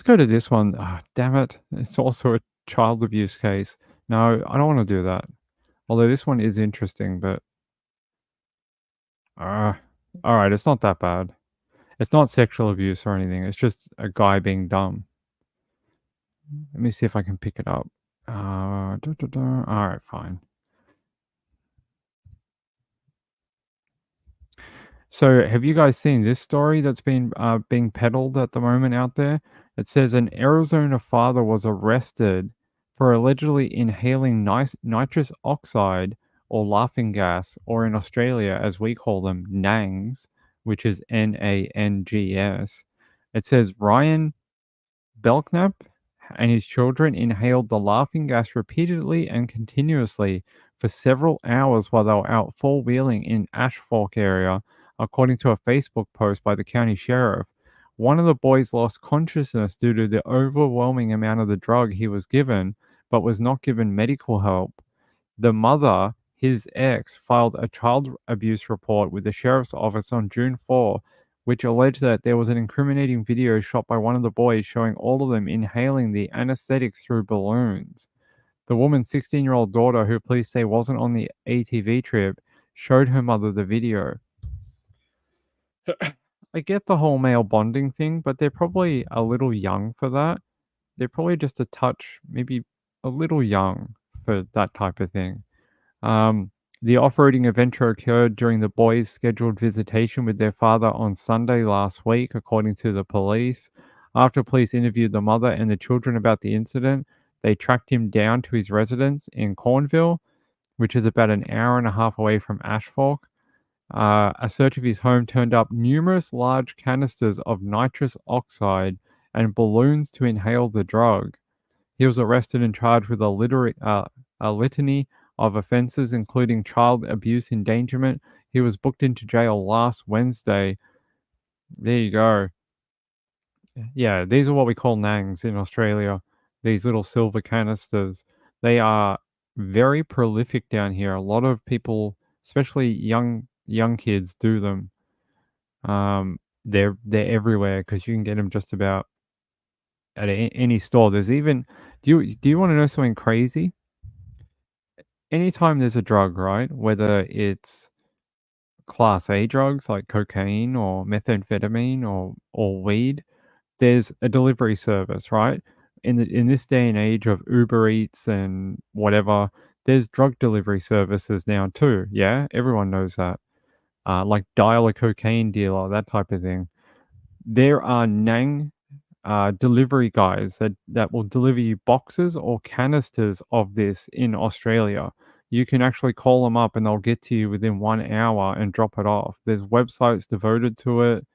go to this one. Oh, damn it. It's also a child abuse case. No, I don't want to do that. Although this one is interesting, but All right, it's not that bad. It's not sexual abuse or anything. It's just a guy being dumb. Let me see if I can pick it up. All right, fine. So, have you guys seen this story that's been being peddled at the moment out there? It says an Arizona father was arrested for allegedly inhaling nitrous oxide or laughing gas, or in Australia, as we call them, nangs, which is NANGS. It says Ryan Belknap and his children inhaled the laughing gas repeatedly and continuously for several hours while they were out four-wheeling in Ash Fork area, according to a Facebook post by the county sheriff. One of the boys lost consciousness due to the overwhelming amount of the drug he was given, but was not given medical help. The mother, his ex, filed a child abuse report with the sheriff's office on June 4, which alleged that there was an incriminating video shot by one of the boys showing all of them inhaling the anesthetic through balloons. The woman's 16-year-old daughter, who police say wasn't on the ATV trip, showed her mother the video. I get the whole male bonding thing, but they're probably a little young for that. They're probably just a touch, maybe a little young for that type of thing. The off-roading adventure occurred during the boys' scheduled visitation with their father on Sunday last week, according to the police. After police interviewed the mother and the children about the incident, they tracked him down to his residence in Cornville, which is about an hour and a half away from Ash Fork. A search of his home turned up numerous large canisters of nitrous oxide and balloons to inhale the drug. He was arrested and charged with a litany of offenses, including child abuse endangerment. He was booked into jail last Wednesday. There you go. Yeah, these are what we call nangs in Australia. These little silver canisters. They are very prolific down here. A lot of people, especially young kids, do them. They're everywhere because you can get them just about at any store. There's even do you want to know something crazy? Anytime there's a drug, right? Whether it's class A drugs like cocaine or methamphetamine or weed, there's a delivery service, right? In this day and age of Uber Eats and whatever, there's drug delivery services now too. Yeah, everyone knows that. Like dial a cocaine dealer, that type of thing. There are Nang delivery guys that will deliver you boxes or canisters of this in Australia. You can actually call them up and they'll get to you within 1 hour and drop it off. There's websites devoted to it.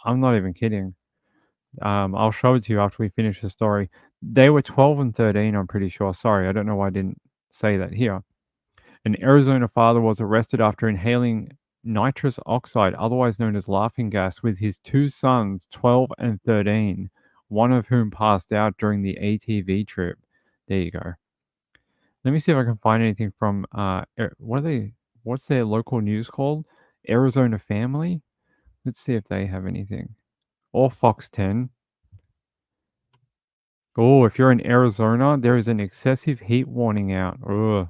I'm not even kidding. I'll show it to you after we finish the story. They were 12 and 13, I'm pretty sure. Sorry, I don't know why I didn't say that here. An Arizona father was arrested after inhaling nitrous oxide, otherwise known as laughing gas, with his two sons, 12 and 13, one of whom passed out during the ATV trip. There you go. Let me see if I can find anything from what's their local news called? Arizona Family? Let's see if they have anything. Or Fox 10. Oh, if you're in Arizona, there is an excessive heat warning out. Ugh.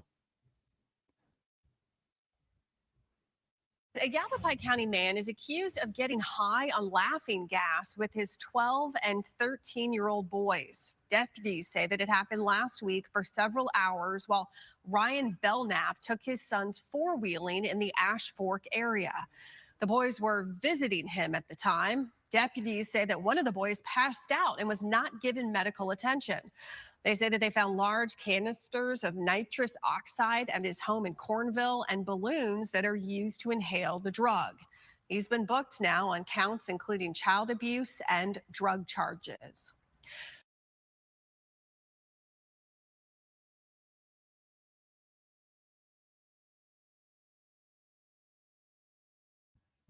A Yavapai County man is accused of getting high on laughing gas with his 12 and 13-year-old boys. Deputies say that it happened last week for several hours while Ryan Belknap took his sons four-wheeling in the Ash Fork area. The boys were visiting him at the time. Deputies say that one of the boys passed out and was not given medical attention. They say that they found large canisters of nitrous oxide at his home in Cornville and balloons that are used to inhale the drug. He's been booked now on counts including child abuse and drug charges.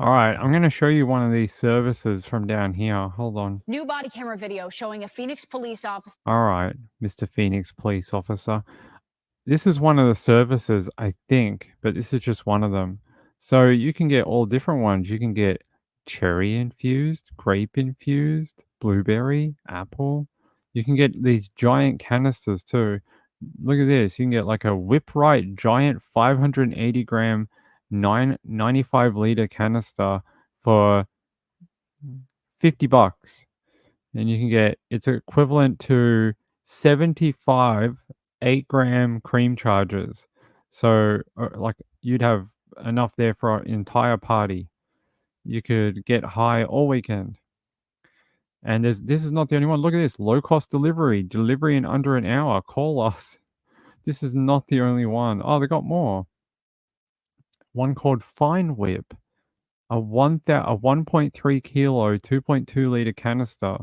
All right, I'm going to show you one of these services from down here. Hold on. New body camera video showing a Phoenix police officer. All right, Mr. Phoenix police officer. This is one of the services, I think, but this is just one of them. So you can get all different ones. You can get cherry infused, grape infused, blueberry, apple. You can get these giant canisters too. Look at this. You can get like a Whip Right giant 580 gram 95-liter canister for $50. And you can get, it's equivalent to 75 8-gram cream charges. So like you'd have enough there for an entire party. You could get high all weekend. And this is not the only one. Look at this, low cost delivery in under an hour. Call us. This is not the only one. Oh, they got more. One called Fine Whip, a 1.3 kilo, 2.2 liter canister.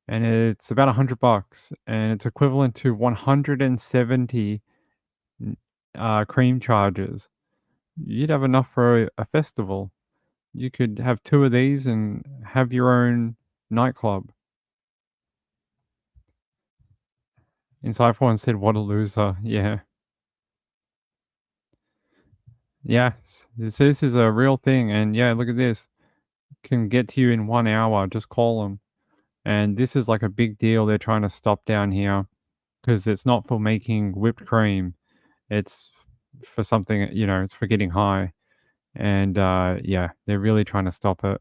And it's about $100, and it's equivalent to 170 cream charges. You'd have enough for a festival. You could have 2 of these and have your own nightclub. Insightful One said, "What a loser!" Yeah. Yes, this is a real thing, and yeah, look at this. Can get to you in 1 hour. Just call them. And this is like a big deal they're trying to stop down here because it's not for making whipped cream. It's for something, it's for getting high. And yeah, they're really trying to stop it.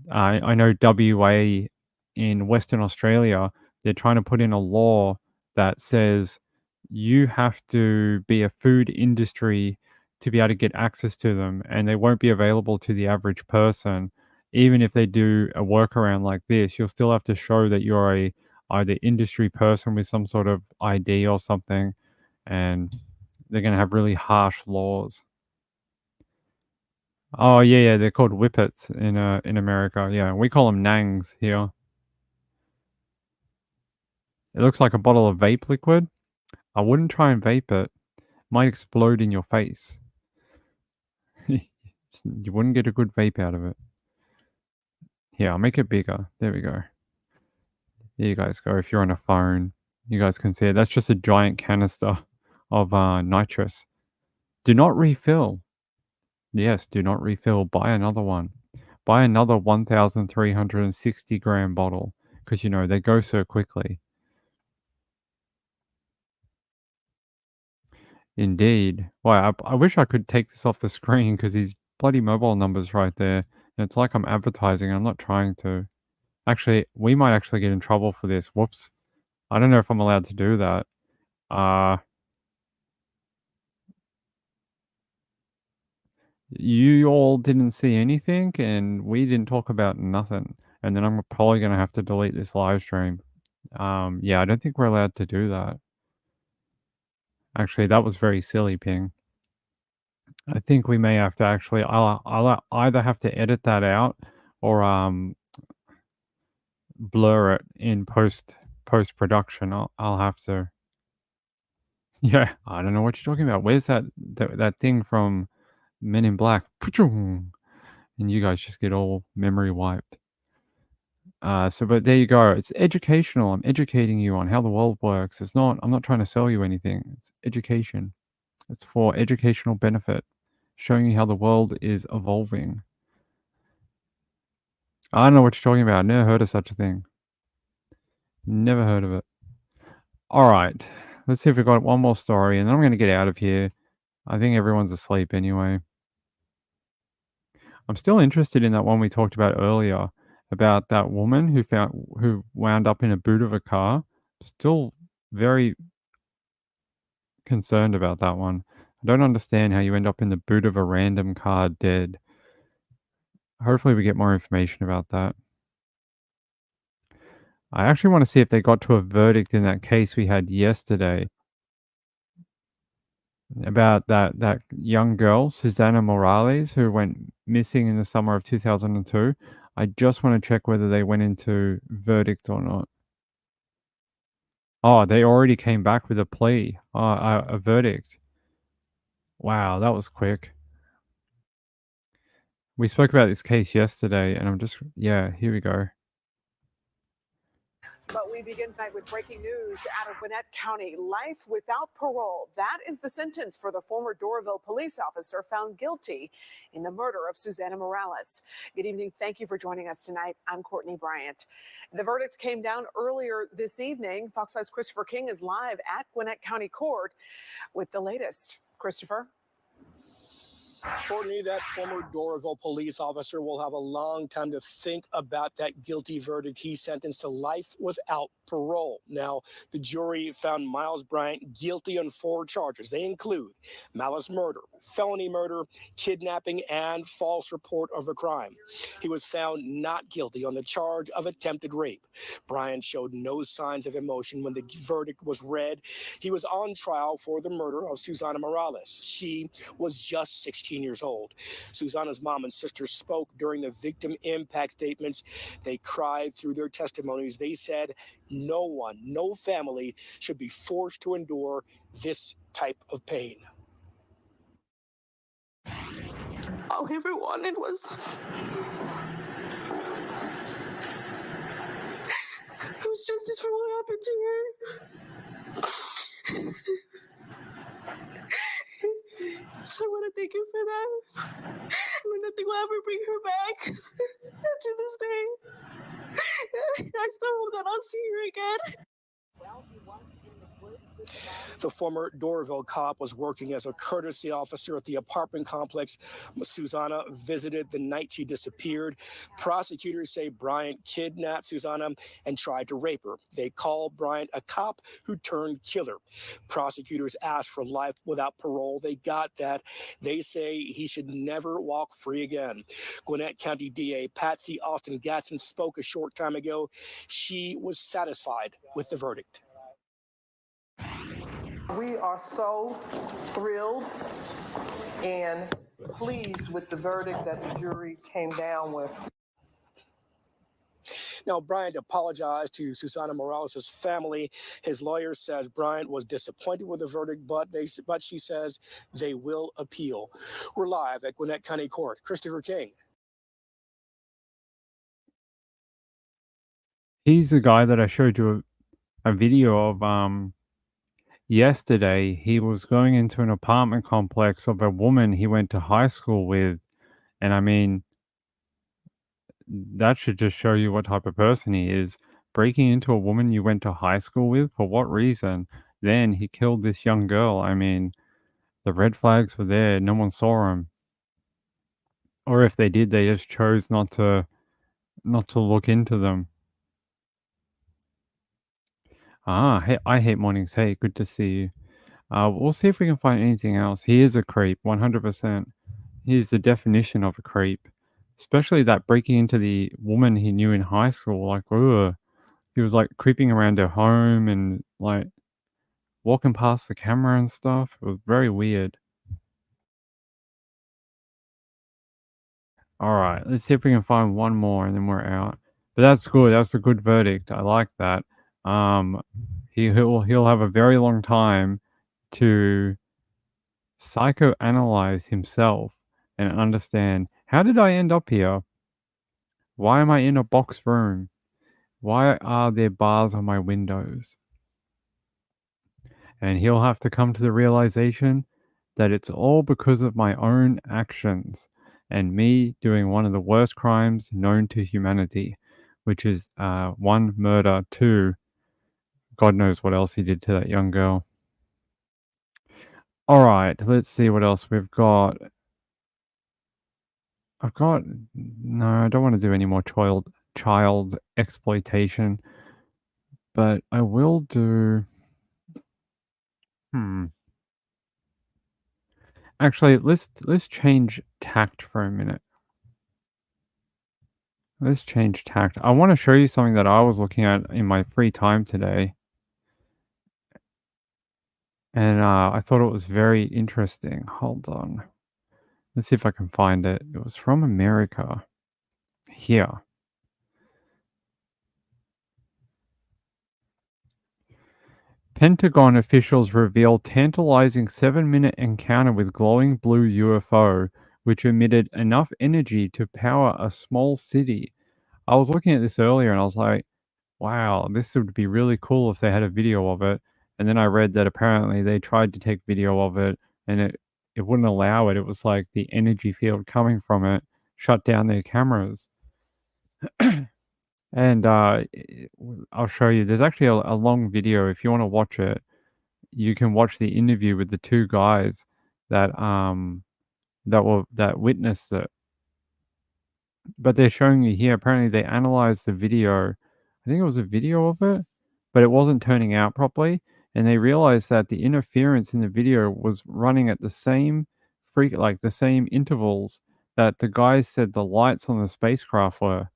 I know WA in Western Australia, they're trying to put in a law that says you have to be a food industry to be able to get access to them, and they won't be available to the average person. Even if they do a workaround like this, you'll still have to show that you're a either industry person with some sort of ID or something, and they're going to have really harsh laws. Oh yeah, they're called whippets in America. Yeah, we call them nangs here. It looks like a bottle of vape liquid. I wouldn't try and vape it. Might explode in your face. You wouldn't get a good vape out of it. Here, I'll make it bigger. There we go. There you guys go. If you're on a phone, you guys can see it. That's just a giant canister of nitrous. Do not refill. Yes, do not refill. Buy another one. Buy another 1,360 gram bottle because, they go so quickly. Indeed. Well, I wish I could take this off the screen because these bloody mobile numbers right there. And it's like I'm advertising. I'm not trying to. Actually, we might actually get in trouble for this. Whoops. I don't know if I'm allowed to do that. You all didn't see anything, and we didn't talk about nothing. And then I'm probably going to have to delete this live stream. Yeah, I don't think we're allowed to do that. Actually, that was very silly, Ping. I think we may have to actually. I'll either have to edit that out or blur it in post production. I'll have to. Yeah, I don't know what you're talking about. Where's that thing from Men in Black? And you guys just get all memory wiped. But there you go. It's educational. I'm educating you on how the world works. I'm not trying to sell you anything. It's education. It's for educational benefit, showing you how the world is evolving. I don't know what you're talking about. Never heard of such a thing. Never heard of it. All right. Let's see if we've got one more story, and then I'm going to get out of here. I think everyone's asleep anyway. I'm still interested in that one we talked about earlier, about that woman who wound up in a boot of a car. Still very concerned about that one. I don't understand how you end up in the boot of a random car dead. Hopefully we get more information about that. I actually want to see if they got to a verdict in that case we had yesterday about that young girl, Susana Morales, who went missing in the summer of 2002. I just want to check whether they went into verdict or not. Oh, they already came back with a plea, a verdict. Wow, that was quick. We spoke about this case yesterday, and yeah, here we go. But we begin tonight with breaking news out of Gwinnett County. Life without parole. That is the sentence for the former Doraville police officer found guilty in the murder of Susana Morales. Good evening. Thank you for joining us tonight. I'm Courtney Bryant. The verdict came down earlier this evening. Fox 5's Christopher King is live at Gwinnett County Court with the latest. Christopher? Courtney, that former Doraville police officer will have a long time to think about that guilty verdict. He's sentenced to life without parole. Now, the jury found Miles Bryant guilty on 4 charges. They include malice murder, felony murder, kidnapping, and false report of a crime. He was found not guilty on the charge of attempted rape. Bryant showed no signs of emotion when the verdict was read. He was on trial for the murder of Susana Morales. She was just 16 years old. Susana's mom and sister spoke during the victim impact statements. They cried through their testimonies. They said no one, no family should be forced to endure this type of pain. All we ever wanted was justice for what happened to her. So I want to thank you for that. Nothing will ever bring her back to this day. I still hope that I'll see her again. The former Doraville cop was working as a courtesy officer at the apartment complex Susana visited the night she disappeared. Prosecutors say Bryant kidnapped Susana and tried to rape her. They call Bryant a cop who turned killer. Prosecutors asked for life without parole. They got that. They say he should never walk free again. Gwinnett County DA Patsy Austin Gatson spoke a short time ago. She was satisfied with the verdict. We are so thrilled and pleased with the verdict that the jury came down with. Now, Bryant apologized to Susana Morales' family. His lawyer says Bryant was disappointed with the verdict, but she says they will appeal. We're live at Gwinnett County Court. Christopher King. He's the guy that I showed you a video of yesterday. He was going into an apartment complex of a woman he went to high school with. And I mean, that should just show you what type of person he is. Breaking into a woman you went to high school with, for what reason? Then he killed this young girl. I mean, the red flags were there. No one saw him. Or if they did, they just chose not to look into them. Hey, I hate mornings. Hey, good to see you. We'll see if we can find anything else. He is a creep, 100%. He is the definition of a creep. Especially that breaking into the woman he knew in high school. Like, ugh. He was like creeping around her home and like walking past the camera and stuff. It was very weird. All right, let's see if we can find one more and then we're out. But that's good. That's a good verdict. I like that. He'll have a very long time to psychoanalyze himself and understand, how did I end up here? Why am I in a box room? Why are there bars on my windows? And he'll have to come to the realization that it's all because of my own actions and me doing one of the worst crimes known to humanity, which is 1, murder, 2, God knows what else he did to that young girl. All right, let's see what else we've got. No, I don't want to do any more child exploitation, but I will do. Actually, let's change tact for a minute. Let's change tact. I want to show you something that I was looking at in my free time today. And I thought it was very interesting. Hold on. Let's see if I can find it. It was from America. Here. Pentagon officials reveal tantalizing 7-minute encounter with glowing blue UFO, which emitted enough energy to power a small city. I was looking at this earlier and I was like, wow, this would be really cool if they had a video of it. And then I read that apparently they tried to take video of it and it wouldn't allow it. It was like the energy field coming from it shut down their cameras. And I'll show you. There's actually a long video. If you want to watch it, you can watch the interview with the 2 guys that that witnessed it. But they're showing you here. Apparently, they analyzed the video. I think it was a video of it, but it wasn't turning out properly. And they realized that the interference in the video was running at the same the same intervals that the guys said the lights on the spacecraft were.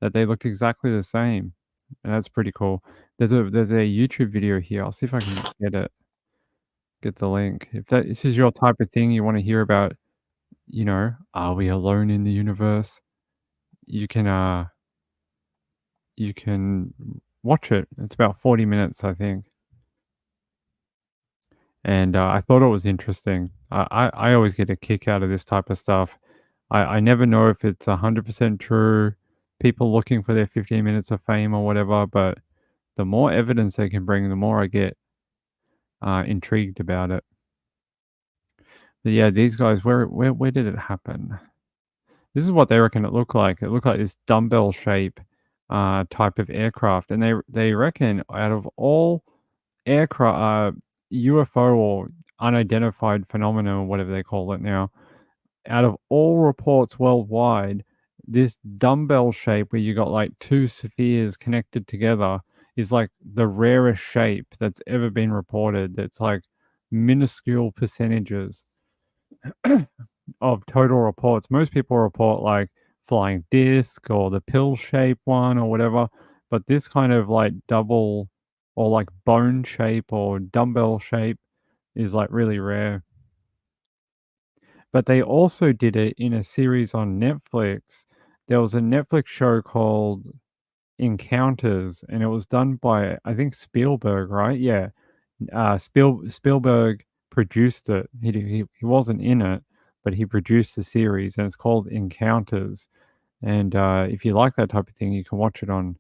That they looked exactly the same, and that's pretty cool. There's a YouTube video here. I'll see if I can get the link. If this is your type of thing you want to hear about, are we alone in the universe? You can watch it. It's about 40 minutes, I think. And I thought it was interesting. I always get a kick out of this type of stuff. I never know if it's 100% true. People looking for their 15 minutes of fame or whatever, but the more evidence they can bring, the more I get intrigued about it. But yeah, these guys, where did it happen? This is what they reckon it looked like. It looked like this dumbbell shape type of aircraft, and they reckon out of all aircraft, UFO or unidentified phenomena, or whatever they call it now, out of all reports worldwide, this dumbbell shape where you got like two spheres connected together is like the rarest shape that's ever been reported. That's like minuscule percentages of total reports. Most people report like flying disc or the pill shape one or whatever, but this kind of like double or like bone shape or dumbbell shape is like really rare. But they also did it in a series on Netflix. There was a Netflix show called Encounters, and it was done by, I think, Spielberg, right? Yeah. Spielberg produced it. He wasn't in it, but he produced the series, and it's called Encounters. And if you like that type of thing, you can watch it on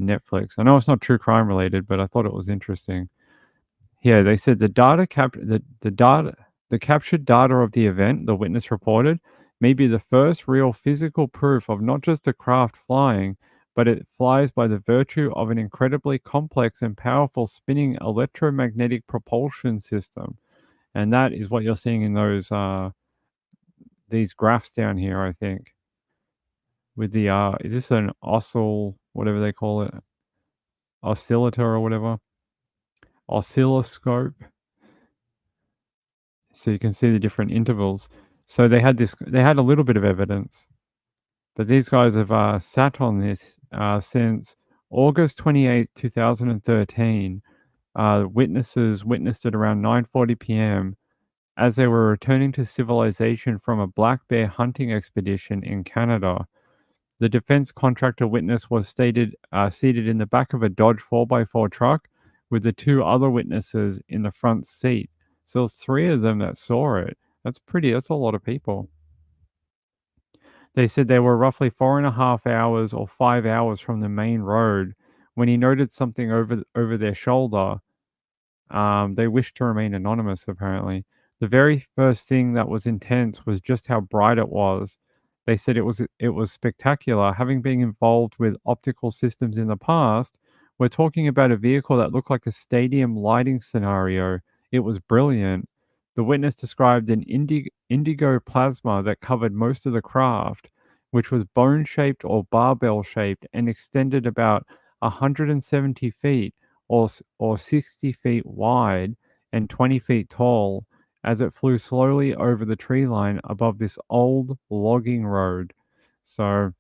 Netflix. I know it's not true crime related, but I thought it was interesting. Yeah, they said the captured data of the event, the witness reported, may be the first real physical proof of not just a craft flying, but it flies by the virtue of an incredibly complex and powerful spinning electromagnetic propulsion system. And that is what you're seeing in those these graphs down here, I think. With the is this an whatever they call it? Oscillator or whatever. Oscilloscope. So you can see the different intervals. So they had a little bit of evidence. But these guys have sat on this since August 28th, 2013. Witnesses witnessed it around 9:40 p.m. as they were returning to civilization from a black bear hunting expedition in Canada. The defense contractor witness was seated in the back of a Dodge 4x4 truck with the two other witnesses in the front seat. So there's three of them that saw it. That's a lot of people. They said they were roughly 4.5 hours or 5 hours from the main road when he noted something over their shoulder. They wished to remain anonymous, apparently. The very first thing that was intense was just how bright it was. They said it was spectacular. Having been involved with optical systems in the past, we're talking about a vehicle that looked like a stadium lighting scenario. It was brilliant. The witness described an indigo plasma that covered most of the craft, which was bone-shaped or barbell-shaped and extended about 170 feet or 60 feet wide and 20 feet tall as it flew slowly over the tree line above this old logging road. So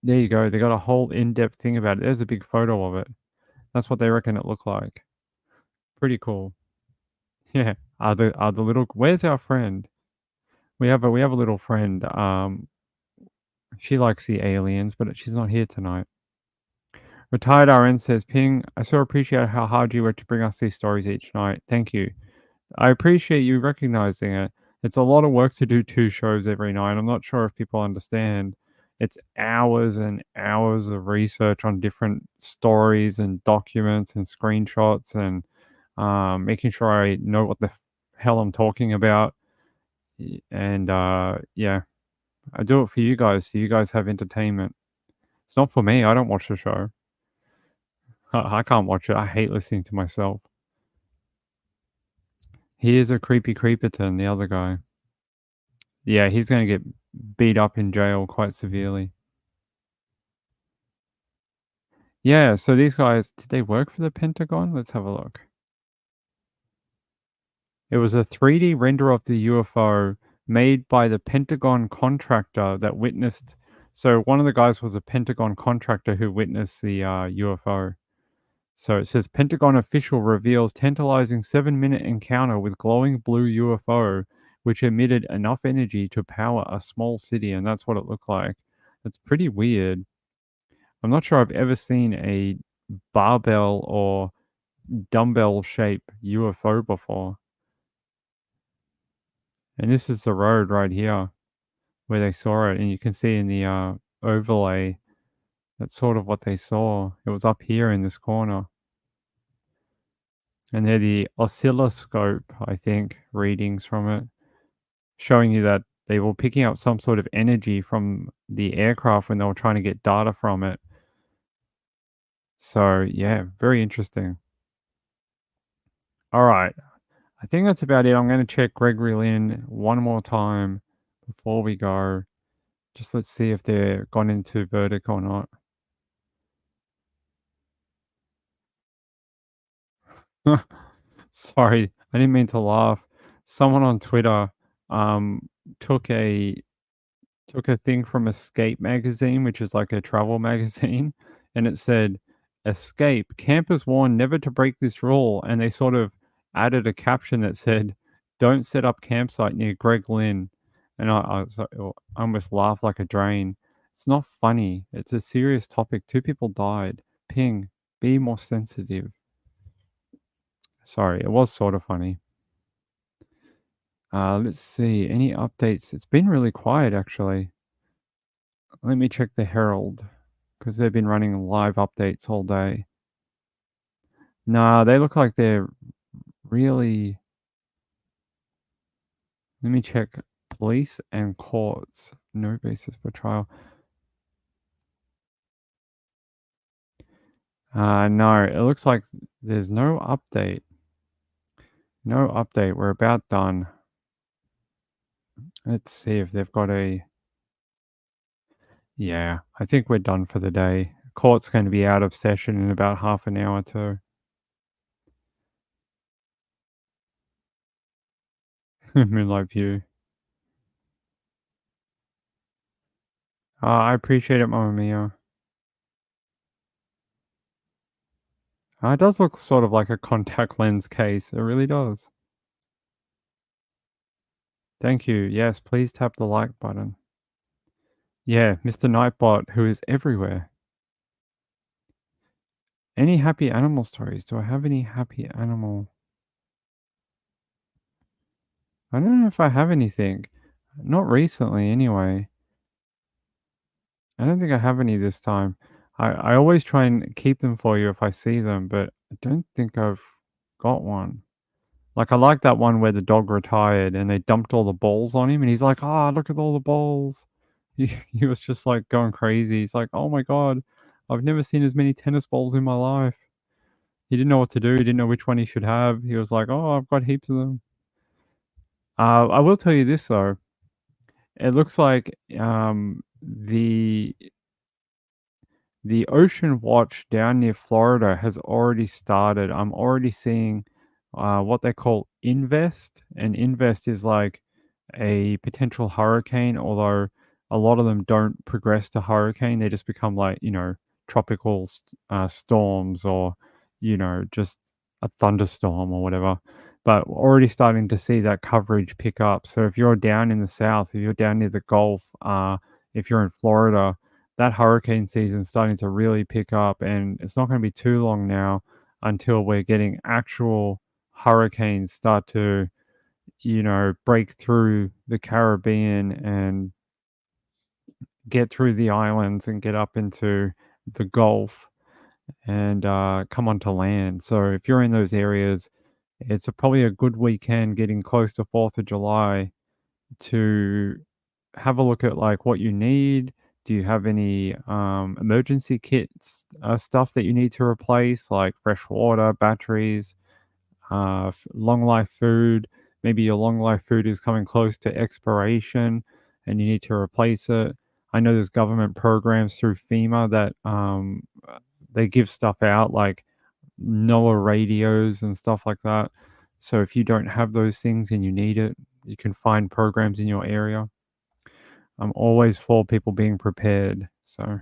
there you go. They got a whole in-depth thing about it. There's a big photo of it. That's what they reckon it looked like. Pretty cool. Yeah. Are the little where's our friend? We have a little friend. She likes the aliens, but she's not here tonight. Retired RN says, Ping, I so appreciate how hard you work to bring us these stories each night. Thank you. I appreciate you recognizing it. It's a lot of work to do 2 shows every night. I'm not sure if people understand. It's hours and hours of research on different stories and documents and screenshots and making sure I know what the hell I'm talking about. And yeah, I do it for you guys so you guys have entertainment. It's not for me. I don't watch the show. I can't watch it. I hate listening to myself. He is a creepy creeperton, the other guy. Yeah, he's going to get beat up in jail quite severely. Yeah, so these guys, did they work for the Pentagon? Let's have a look. It was a 3D render of the UFO made by the Pentagon contractor that witnessed. So one of the guys was a Pentagon contractor who witnessed the UFO. So it says Pentagon official reveals tantalizing 7-minute encounter with glowing blue UFO, which emitted enough energy to power a small city. And that's what it looked like. It's pretty weird. I'm not sure I've ever seen a barbell or dumbbell shaped UFO before. And this is the road right here where they saw it. And you can see in the overlay, that's sort of what they saw. It was up here in this corner. And they're the oscilloscope, I think, readings from it, showing you that they were picking up some sort of energy from the aircraft when they were trying to get data from it. So, yeah, very interesting. All right. I think that's about it. I'm going to check Gregory Lynn one more time before we go. Just let's see if they're gone into verdict or not. Sorry, I didn't mean to laugh. Someone on Twitter took a thing from Escape magazine, which is like a travel magazine, and it said, "Escape, campers warn never to break this rule," and they sort of added a caption that said, "Don't set up campsite near Greg Lynn." And I almost laughed like a drain. It's not funny. It's a serious topic. 2 people died. Ping, be more sensitive. Sorry, it was sort of funny. Let's see. Any updates? It's been really quiet, actually. Let me check the Herald, because they've been running live updates all day. Nah, they look like they're really... Let me check. Police and courts. No basis for trial. No, it looks like there's no update. No update. We're about done. Let's see if they've got a... Yeah, I think we're done for the day. Court's going to be out of session in about half an hour too. Moonlight View. I appreciate it, Mamma Mia. It does look sort of like a contact lens case. It really does. Thank you. Yes, please tap the like button. Yeah, Mr. Nightbot, who is everywhere. Any happy animal stories? Do I have any happy animal? I don't know if I have anything. Not recently, anyway. I don't think I have any this time. I always try and keep them for you if I see them, but I don't think I've got one. Like, I like that one where the dog retired and they dumped all the balls on him, and he's like, "Ah, look at all the balls." He was just, like, going crazy. He's like, "Oh my god, I've never seen as many tennis balls in my life." He didn't know what to do. He didn't know which one he should have. He was like, "Oh, I've got heaps of them." I will tell you this, though. It looks like, the ocean watch down near Florida has already started. I'm already seeing what they call invest, and invest is like a potential hurricane, although a lot of them don't progress to hurricane. They just become like, tropical storms, or, just a thunderstorm or whatever. But we're already starting to see that coverage pick up. So if you're down in the south, if you're down near the Gulf, if you're in Florida, that hurricane season's starting to really pick up, and it's not going to be too long now until we're getting actual hurricanes start to, break through the Caribbean and get through the islands and get up into the Gulf and come onto land. So if you're in those areas, it's probably a good weekend getting close to 4th of July to have a look at like what you need. Do you have any emergency kits, stuff that you need to replace, like fresh water, batteries, long life food? maybe your long life food is coming close to expiration and you need to replace it. I know there's government programs through FEMA that they give stuff out like NOAA radios and stuff like that. So if you don't have those things and you need it, you can find programs in your area. I'm always for people being prepared. So,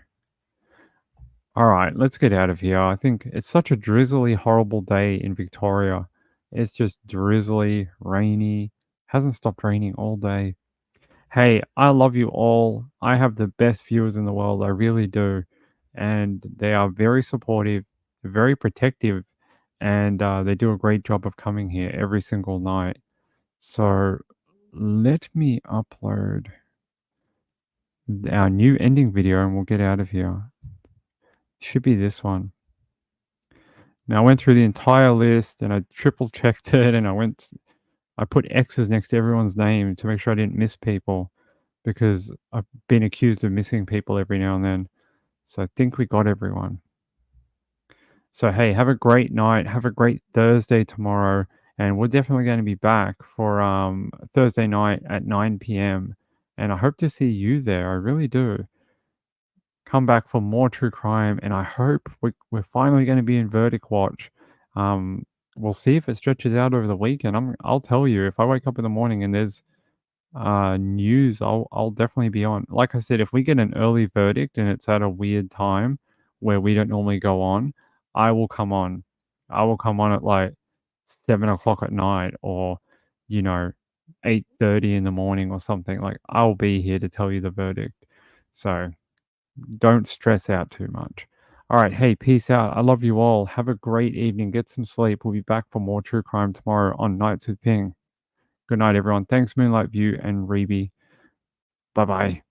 all right, let's get out of here. I think it's such a drizzly, horrible day in Victoria. It's just drizzly, rainy. Hasn't stopped raining all day. Hey, I love you all. I have the best viewers in the world. I really do. And they are very supportive, very protective, and they do a great job of coming here every single night. So let me upload our new ending video and we'll get out of here. Should be this one. Now I went through the entire list and I triple checked it and I put X's next to everyone's name to make sure I didn't miss people because I've been accused of missing people every now and then. So I think we got everyone. So hey, have a great night. Have a great Thursday tomorrow. And we're definitely going to be back for Thursday night at 9 p.m. And I hope to see you there. I really do. Come back for more true crime. And I hope we're finally going to be in Verdict Watch. We'll see if it stretches out over the weekend. I'll tell you, if I wake up in the morning and there's news, I'll definitely be on. Like I said, if we get an early verdict and it's at a weird time where we don't normally go on, I will come on. I will come on at like 7 o'clock at night or 8:30 in the morning or something. Like I'll be here to tell you the verdict. So don't stress out too much. All right, hey, peace out. I love you all. Have a great evening. Get some sleep. We'll be back for more true crime tomorrow on Nights with Ping. Good night, everyone. Thanks, Moonlight View and Reeby. Bye-bye.